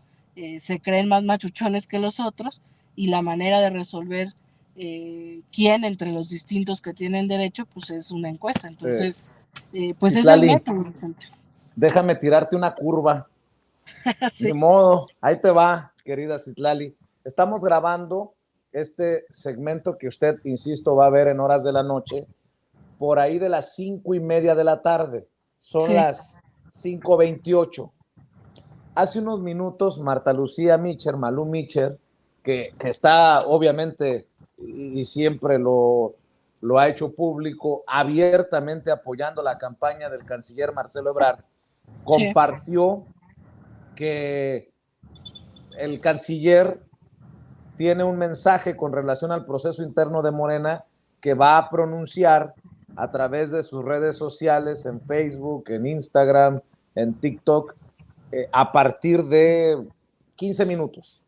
se creen más machuchones que los otros, y la manera de resolver quién entre los distintos que tienen derecho pues es una encuesta. Entonces pues es el Citlali, método. déjame tirarte una curva. Sí. Ni modo, ahí te va, querida Citlali. Estamos grabando este segmento que usted, insisto, va a ver en horas de la noche, por ahí de las 5:30 de la tarde. Son Sí. las 5:28. Hace unos minutos, Marta Lucía Mitcher, Malú Mitcher, que está obviamente y siempre lo ha hecho público, abiertamente apoyando la campaña del canciller Marcelo Ebrard, compartió que el canciller tiene un mensaje con relación al proceso interno de Morena que va a pronunciar a través de sus redes sociales, en Facebook, en Instagram, en TikTok, a partir de 15 minutos.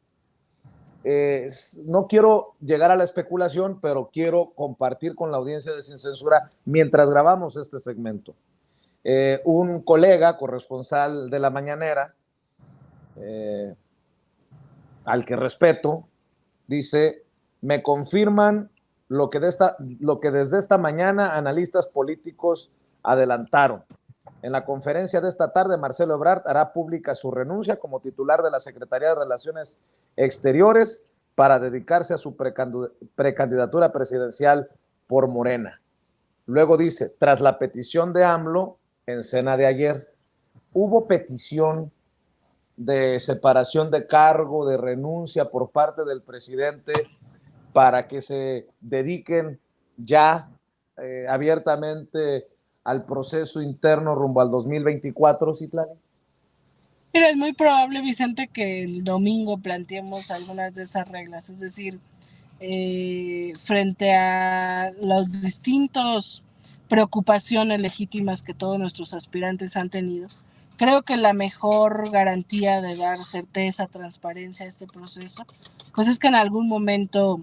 No quiero llegar a la especulación, pero quiero compartir con la audiencia de Sin Censura mientras grabamos este segmento. Un colega corresponsal de La Mañanera, al que respeto, dice: me confirman lo que desde esta mañana analistas políticos adelantaron. En la conferencia de esta tarde, Marcelo Ebrard hará pública su renuncia como titular de la Secretaría de Relaciones Exteriores para dedicarse a su precandidatura presidencial por Morena. Luego dice: tras la petición de AMLO en cena de ayer, hubo petición de separación de cargo, de renuncia por parte del presidente para que se dediquen ya abiertamente al proceso interno rumbo al 2024, Citlali? Pero es muy probable, Vicente, que el domingo planteemos algunas de esas reglas, es decir, frente a las distintas preocupaciones legítimas que todos nuestros aspirantes han tenido, creo que la mejor garantía de dar certeza, transparencia a este proceso, pues es que en algún momento,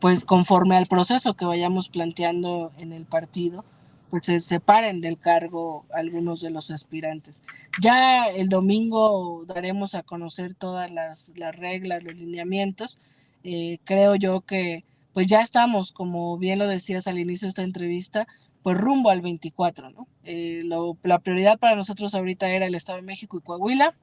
pues conforme al proceso que vayamos planteando en el partido, pues se separen del cargo algunos de los aspirantes. Ya el domingo daremos a conocer todas las reglas, los lineamientos. Creo yo que pues ya estamos, como bien lo decías al inicio de esta entrevista, pues rumbo al 24, ¿no? La prioridad para nosotros ahorita era el Estado de México y Coahuila.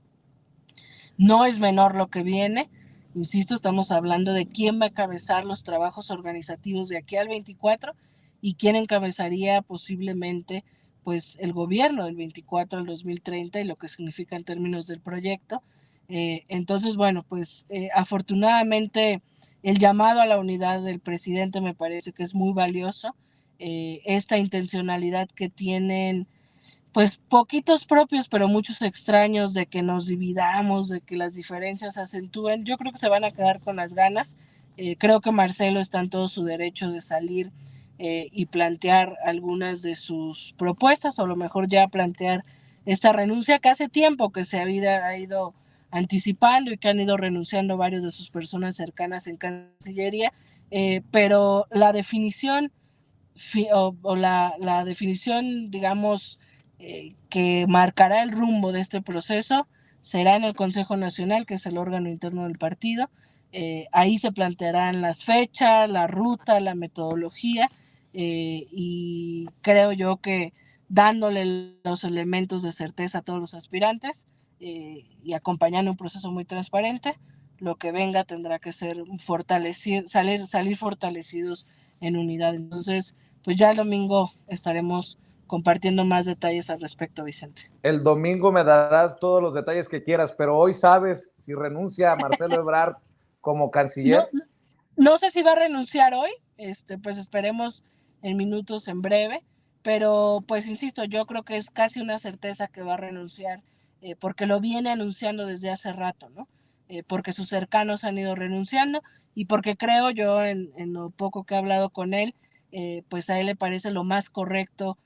No es menor lo que viene. Insisto, estamos hablando de quién va a encabezar los trabajos organizativos de aquí al 24 y quién encabezaría posiblemente pues el gobierno del 24 al 2030 y lo que significa en términos del proyecto. Entonces, bueno, pues afortunadamente el llamado a la unidad del presidente me parece que es muy valioso. Esta intencionalidad que tienen pues poquitos propios, pero muchos extraños, de que nos dividamos, de que las diferencias se acentúen, yo creo que se van a quedar con las ganas. Creo que Marcelo está en todo su derecho de salir y plantear algunas de sus propuestas, o a lo mejor ya plantear esta renuncia que hace tiempo que se ha ido anticipando y que han ido renunciando varios de sus personas cercanas en Cancillería, pero la definición o la definición, digamos, que marcará el rumbo de este proceso será en el Consejo Nacional, que es el órgano interno del partido. Ahí se plantearán las fechas, la ruta, la metodología, y creo yo que dándole los elementos de certeza a todos los aspirantes y acompañando un proceso muy transparente, lo que venga tendrá que ser salir fortalecidos en unidad. Entonces, pues ya el domingo estaremos compartiendo más detalles al respecto, Vicente. El domingo me darás todos los detalles que quieras, pero hoy sabes si renuncia a Marcelo Ebrard como No, canciller. no sé si va a renunciar hoy, pues esperemos en minutos en breve, pero pues insisto, yo creo que es casi una certeza que va a renunciar, porque lo viene anunciando desde hace rato, ¿no? Porque sus cercanos han ido renunciando y porque creo yo, en lo poco que he hablado con él, pues a él le parece lo más correcto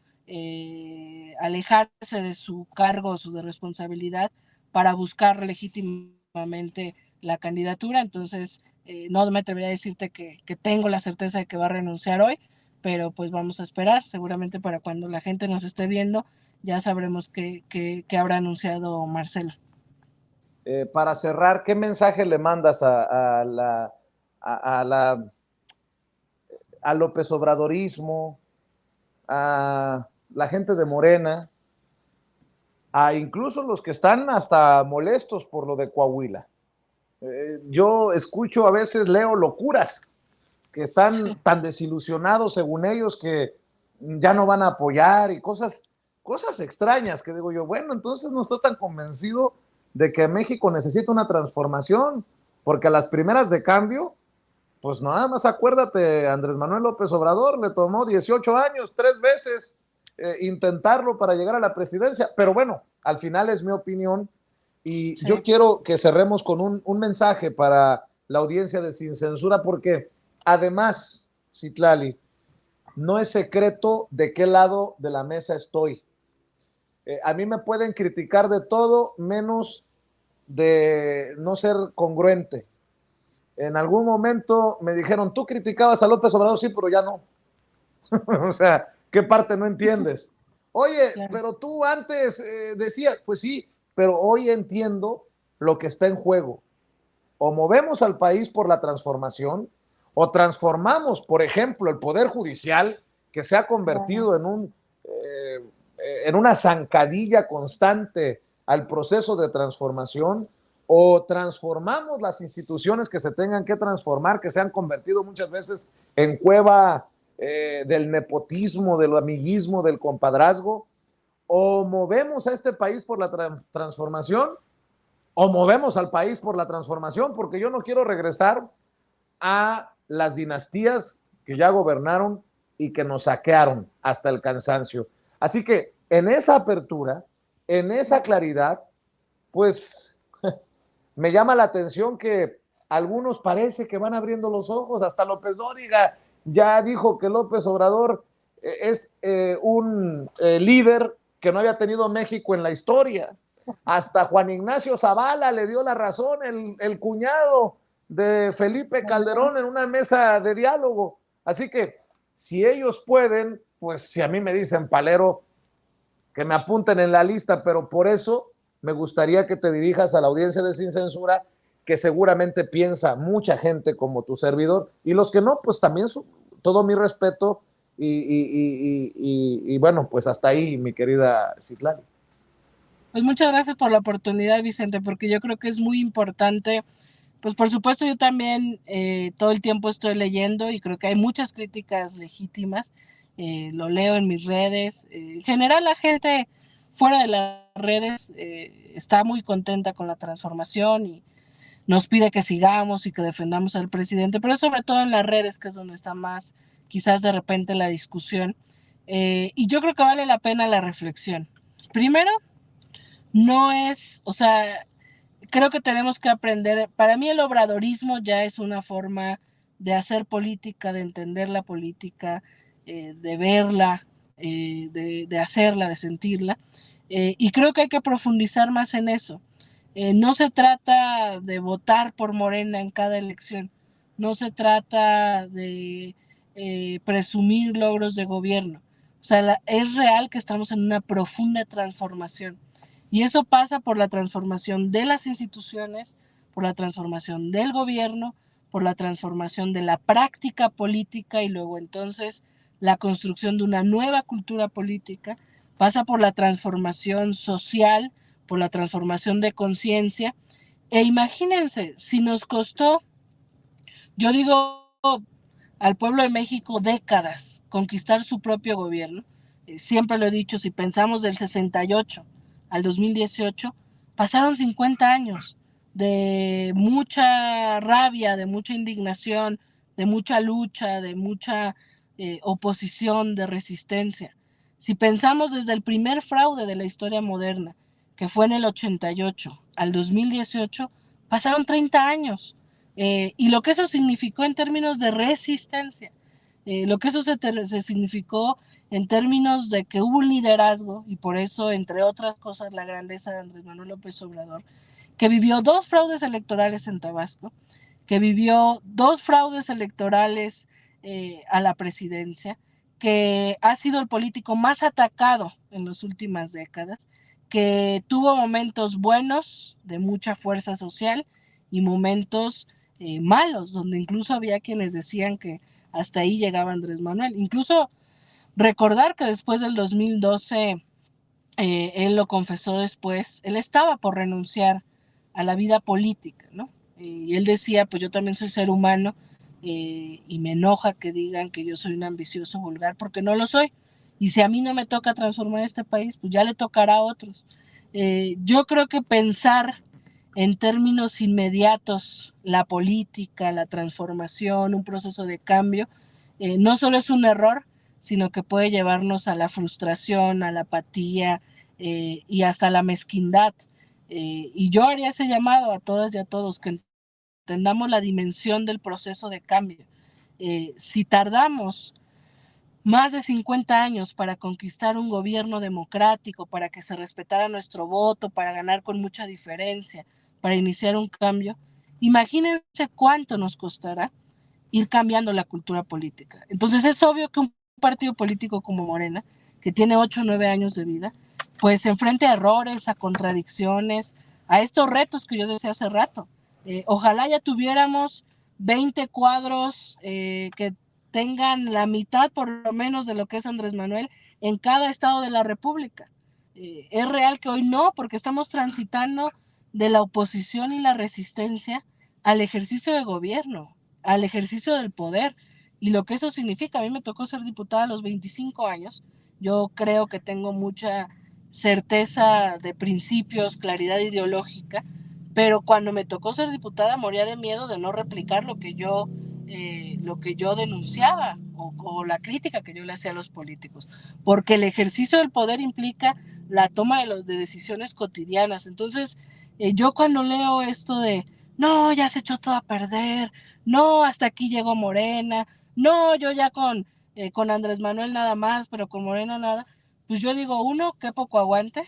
alejarse de su cargo, de responsabilidad, para buscar legítimamente la candidatura. Entonces, no me atrevería a decirte que tengo la certeza de que va a renunciar hoy, pero pues vamos a esperar. Seguramente para cuando la gente nos esté viendo ya sabremos qué habrá anunciado Marcelo. Para cerrar, ¿qué mensaje le mandas a López Obradorismo, a la gente de Morena, a incluso los que están hasta molestos por lo de Coahuila? Yo escucho, a veces leo locuras, que están tan desilusionados según ellos que ya no van a apoyar y cosas extrañas, que digo yo, bueno, entonces no estás tan convencido de que México necesita una transformación, porque a las primeras de cambio, pues nada más acuérdate, Andrés Manuel López Obrador le tomó 18 años, 3 veces intentarlo para llegar a la presidencia, pero bueno, al final es mi opinión y sí. Yo quiero que cerremos con un mensaje para la audiencia de Sin Censura, porque además, Citlali, no es secreto de qué lado de la mesa estoy. A mí me pueden criticar de todo menos de no ser congruente. En algún momento me dijeron, tú criticabas a López Obrador, sí, pero ya no. O sea, ¿qué parte no entiendes? Oye, claro. Pero tú antes decías, pues sí, pero hoy entiendo lo que está en juego. O movemos al país por la transformación, o transformamos, por ejemplo, el Poder Judicial, que se ha convertido en una zancadilla constante al proceso de transformación, o transformamos las instituciones que se tengan que transformar, que se han convertido muchas veces en cueva del nepotismo, del amiguismo, del compadrazgo, o movemos a este país por la transformación, o movemos al país por la transformación, porque yo no quiero regresar a las dinastías que ya gobernaron y que nos saquearon hasta el cansancio. Así que en esa apertura, en esa claridad, pues me llama la atención que algunos parece que van abriendo los ojos. Hasta López Dóriga ya dijo que López Obrador es un líder que no había tenido México en la historia. Hasta Juan Ignacio Zavala le dio la razón, el cuñado de Felipe Calderón, en una mesa de diálogo. Así que si ellos pueden, pues si a mí me dicen palero, que me apunten en la lista, pero por eso me gustaría que te dirijas a la audiencia de Sin Censura, que seguramente piensa mucha gente como tu servidor, y los que no, pues también todo mi respeto, y bueno, pues hasta ahí, mi querida Citlali. Pues muchas gracias por la oportunidad, Vicente, porque yo creo que es muy importante. Pues por supuesto yo también todo el tiempo estoy leyendo y creo que hay muchas críticas legítimas, lo leo en mis redes. En general la gente fuera de las redes está muy contenta con la transformación y nos pide que sigamos y que defendamos al presidente, pero sobre todo en las redes, que es donde está más quizás de repente la discusión. Y yo creo que vale la pena la reflexión. Primero, no es, o sea, creo que tenemos que aprender, para mí el obradorismo ya es una forma de hacer política, de entender la política, de verla, de hacerla, de sentirla, y creo que hay que profundizar más en eso. No se trata de votar por Morena en cada elección, no se trata de presumir logros de gobierno. O sea, es real que estamos en una profunda transformación. Y eso pasa por la transformación de las instituciones, por la transformación del gobierno, por la transformación de la práctica política y luego entonces la construcción de una nueva cultura política. Pasa por la transformación social, por la transformación de conciencia. E imagínense, si nos costó, yo digo, al pueblo de México décadas conquistar su propio gobierno, siempre lo he dicho, si pensamos del 68 al 2018, pasaron 50 años de mucha rabia, de mucha indignación, de mucha lucha, de mucha oposición, de resistencia. Si pensamos desde el primer fraude de la historia moderna, que fue en el 88 al 2018, pasaron 30 años. Y lo que eso significó en términos de resistencia, lo que eso se significó en términos de que hubo un liderazgo, y por eso, entre otras cosas, la grandeza de Andrés Manuel López Obrador, que vivió 2 fraudes electorales en Tabasco, que vivió 2 fraudes electorales a la presidencia, que ha sido el político más atacado en las últimas décadas, que tuvo momentos buenos de mucha fuerza social y momentos malos, donde incluso había quienes decían que hasta ahí llegaba Andrés Manuel. Incluso recordar que después del 2012, él lo confesó después, él estaba por renunciar a la vida política, ¿no? Y él decía, pues yo también soy ser humano y me enoja que digan que yo soy un ambicioso vulgar, porque no lo soy. Y si a mí no me toca transformar este país, pues ya le tocará a otros. Yo creo que pensar en términos inmediatos la política, la transformación, un proceso de cambio, no solo es un error, sino que puede llevarnos a la frustración, a la apatía y hasta la mezquindad. Y yo haría ese llamado a todas y a todos que entendamos la dimensión del proceso de cambio. Si tardamos más de 50 años para conquistar un gobierno democrático, para que se respetara nuestro voto, para ganar con mucha diferencia, para iniciar un cambio, imagínense cuánto nos costará ir cambiando la cultura política. Entonces es obvio que un partido político como Morena, que tiene 8 o 9 años de vida, pues se enfrenta a errores, a contradicciones, a estos retos que yo decía hace rato. Ojalá ya tuviéramos 20 cuadros que tengan la mitad por lo menos de lo que es Andrés Manuel en cada estado de la República. Es real que hoy no, porque estamos transitando de la oposición y la resistencia al ejercicio de gobierno, al ejercicio del poder y lo que eso significa. A mí me tocó ser diputada a los 25 años. Yo creo que tengo mucha certeza de principios, claridad ideológica, pero cuando me tocó ser diputada moría de miedo de no replicar lo que yo denunciaba o la crítica que yo le hacía a los políticos, porque el ejercicio del poder implica la toma de decisiones cotidianas. Entonces, yo cuando leo esto de, no, ya se echó todo a perder, no, hasta aquí llegó Morena, no, yo ya con Andrés Manuel nada más, pero con Morena nada, pues yo digo, uno, qué poco aguante,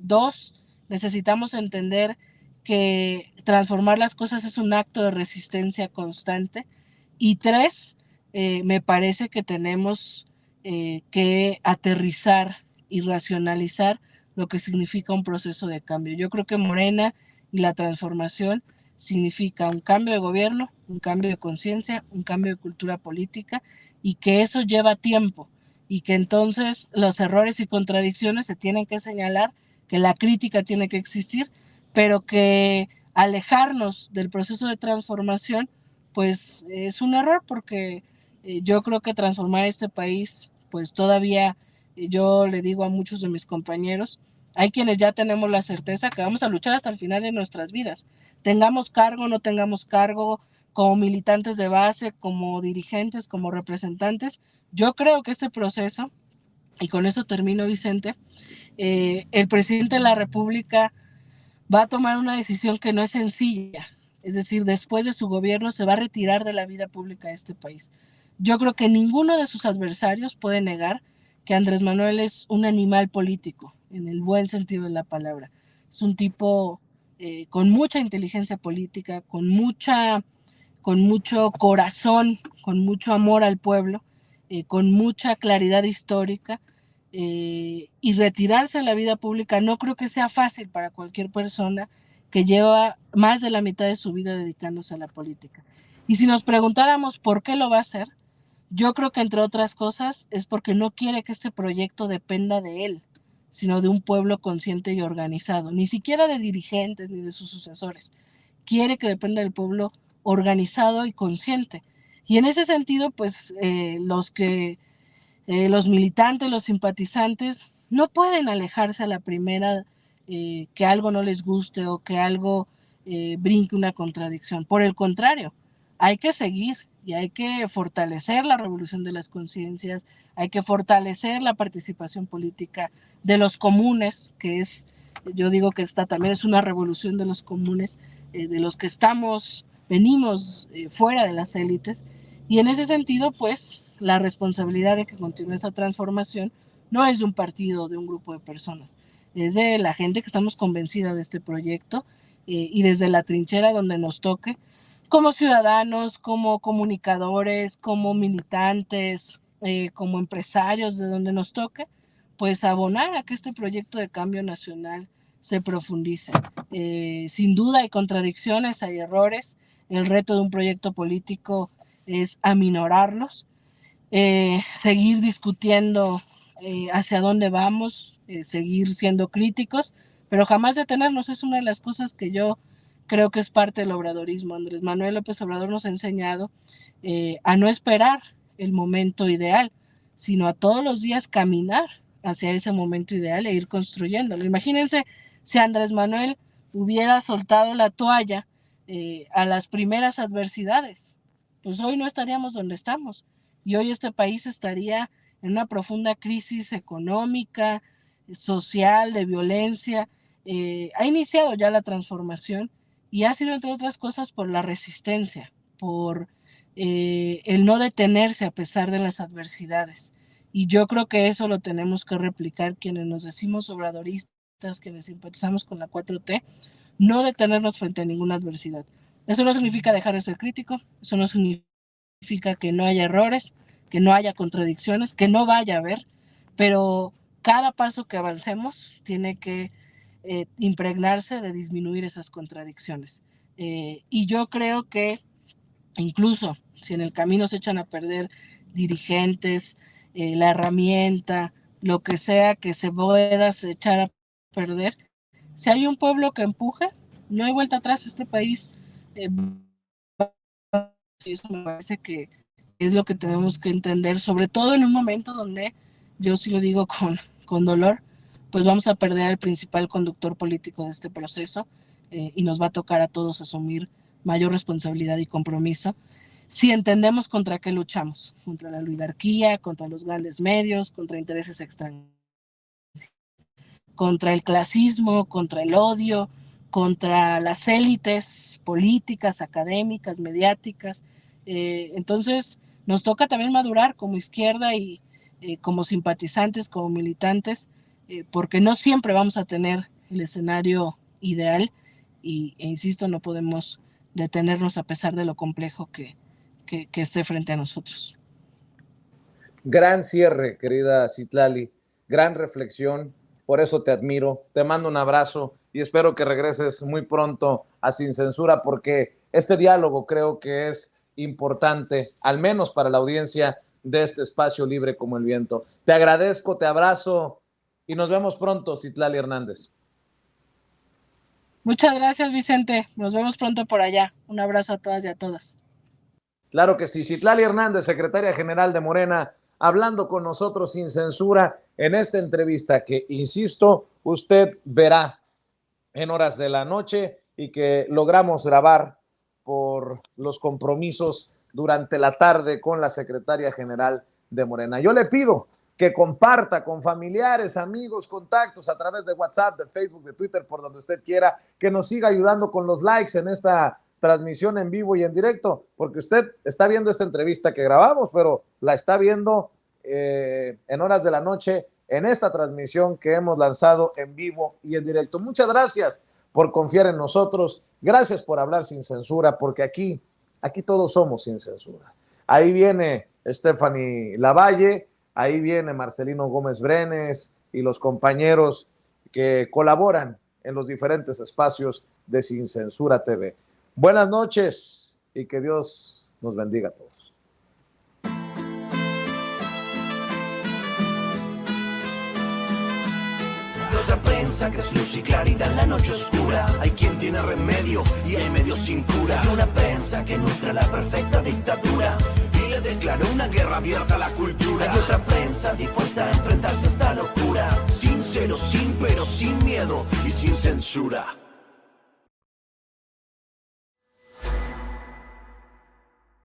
dos, necesitamos entender que transformar las cosas es un acto de resistencia constante, y tres, me parece que tenemos que aterrizar y racionalizar lo que significa un proceso de cambio. Yo creo que Morena y la transformación significa un cambio de gobierno, un cambio de conciencia, un cambio de cultura política, y que eso lleva tiempo y que entonces los errores y contradicciones se tienen que señalar, que la crítica tiene que existir, pero que alejarnos del proceso de transformación pues es un error, porque yo creo que transformar este país pues todavía yo le digo a muchos de mis compañeros Hay quienes ya tenemos la certeza que vamos a luchar hasta el final de nuestras vidas. Tengamos cargo, no tengamos cargo, como militantes de base, como dirigentes, como representantes. Yo creo que este proceso, y con eso termino, Vicente, el presidente de la República va a tomar una decisión que no es sencilla. Es decir, después de su gobierno se va a retirar de la vida pública de este país. Yo creo que ninguno de sus adversarios puede negar que Andrés Manuel es un animal político, en el buen sentido de la palabra. Es un tipo con mucha inteligencia política, con mucho corazón, con mucho amor al pueblo, con mucha claridad histórica, y retirarse de la vida pública no creo que sea fácil para cualquier persona que lleva más de la mitad de su vida dedicándose a la política. Y si nos preguntáramos por qué lo va a hacer, yo creo que entre otras cosas es porque no quiere que este proyecto dependa de él, sino de un pueblo consciente y organizado, ni siquiera de dirigentes ni de sus sucesores. Quiere que dependa del pueblo organizado y consciente. Y en ese sentido, pues los militantes, los simpatizantes, no pueden alejarse a la primera que algo no les guste o que algo brinque una contradicción. Por el contrario, hay que seguir y hay que fortalecer la revolución de las conciencias, hay que fortalecer la participación política de los comunes, que es, yo digo que esta también es una revolución de los comunes, de los que venimos fuera de las élites, y en ese sentido, pues, la responsabilidad de que continúe esa transformación no es de un partido o de un grupo de personas, es de la gente que estamos convencida de este proyecto, y desde la trinchera donde nos toque, como ciudadanos, como comunicadores, como militantes, como empresarios, de donde nos toque, pues abonar a que este proyecto de cambio nacional se profundice. Sin duda hay contradicciones, hay errores. El reto de un proyecto político es aminorarlos, seguir discutiendo hacia dónde vamos, seguir siendo críticos, pero jamás detenernos. Es una de las cosas que yo creo que es parte del obradorismo. Andrés Manuel López Obrador nos ha enseñado a no esperar el momento ideal, sino a todos los días caminar hacia ese momento ideal e ir construyéndolo. Imagínense si Andrés Manuel hubiera soltado la toalla a las primeras adversidades, pues hoy no estaríamos donde estamos y hoy este país estaría en una profunda crisis económica, social, de violencia. Ha iniciado ya la transformación y ha sido, entre otras cosas, por la resistencia, por el no detenerse a pesar de las adversidades. Y yo creo que eso lo tenemos que replicar quienes nos decimos obradoristas, quienes simpatizamos con la 4T, no detenernos frente a ninguna adversidad. Eso no significa dejar de ser crítico, eso no significa que no haya errores, que no haya contradicciones, que no vaya a haber, pero cada paso que avancemos tiene que impregnarse de disminuir esas contradicciones. Y yo creo que incluso si en el camino se echan a perder dirigentes, la herramienta, lo que sea que se pueda echar a perder, si hay un pueblo que empuje, no hay vuelta atrás. Este país, eso me parece que es lo que tenemos que entender, sobre todo en un momento donde, yo sí lo digo con dolor, pues vamos a perder al principal conductor político de este proceso, y nos va a tocar a todos asumir mayor responsabilidad y compromiso. Si entendemos contra qué luchamos, contra la oligarquía, contra los grandes medios, contra intereses extranjeros, contra el clasismo, contra el odio, contra las élites políticas, académicas, mediáticas. Entonces, nos toca también madurar como izquierda y como simpatizantes, como militantes, porque no siempre vamos a tener el escenario ideal e insisto, no podemos detenernos a pesar de lo complejo que esté frente a nosotros. Gran cierre, querida Citlali, gran reflexión, por eso te admiro, te mando un abrazo y espero que regreses muy pronto a Sin Censura, porque este diálogo creo que es importante, al menos para la audiencia de este espacio libre como el viento. Te agradezco, te abrazo y nos vemos pronto, Citlali Hernández. Muchas gracias, Vicente. Nos vemos pronto por allá. Un abrazo a todas y a todos. Claro que sí. Citlali Hernández, secretaria general de Morena, hablando con nosotros sin censura en esta entrevista que, insisto, usted verá en horas de la noche y que logramos grabar por los compromisos durante la tarde con la secretaria general de Morena. Yo le pido que comparta con familiares, amigos, contactos a través de WhatsApp, de Facebook, de Twitter, por donde usted quiera, que nos siga ayudando con los likes en esta transmisión en vivo y en directo, porque usted está viendo esta entrevista que grabamos, pero la está viendo en horas de la noche en esta transmisión que hemos lanzado en vivo y en directo. Muchas gracias por confiar en nosotros, gracias por hablar sin censura, porque aquí todos somos sin censura. Ahí viene Stephanie Lavalle, ahí viene Marcelino Gómez Brenes y los compañeros que colaboran en los diferentes espacios de Sin Censura TV. Buenas noches y que Dios nos bendiga a todos. Otra prensa que es luz y claridad en la noche oscura. Hay quien tiene remedio y hay medio sin cura. Y una prensa que nutre la perfecta dictadura y le declaró una guerra abierta a la cultura. Hay otra prensa dispuesta a enfrentarse a esta locura, sincero, sin pero, sin miedo y sin censura.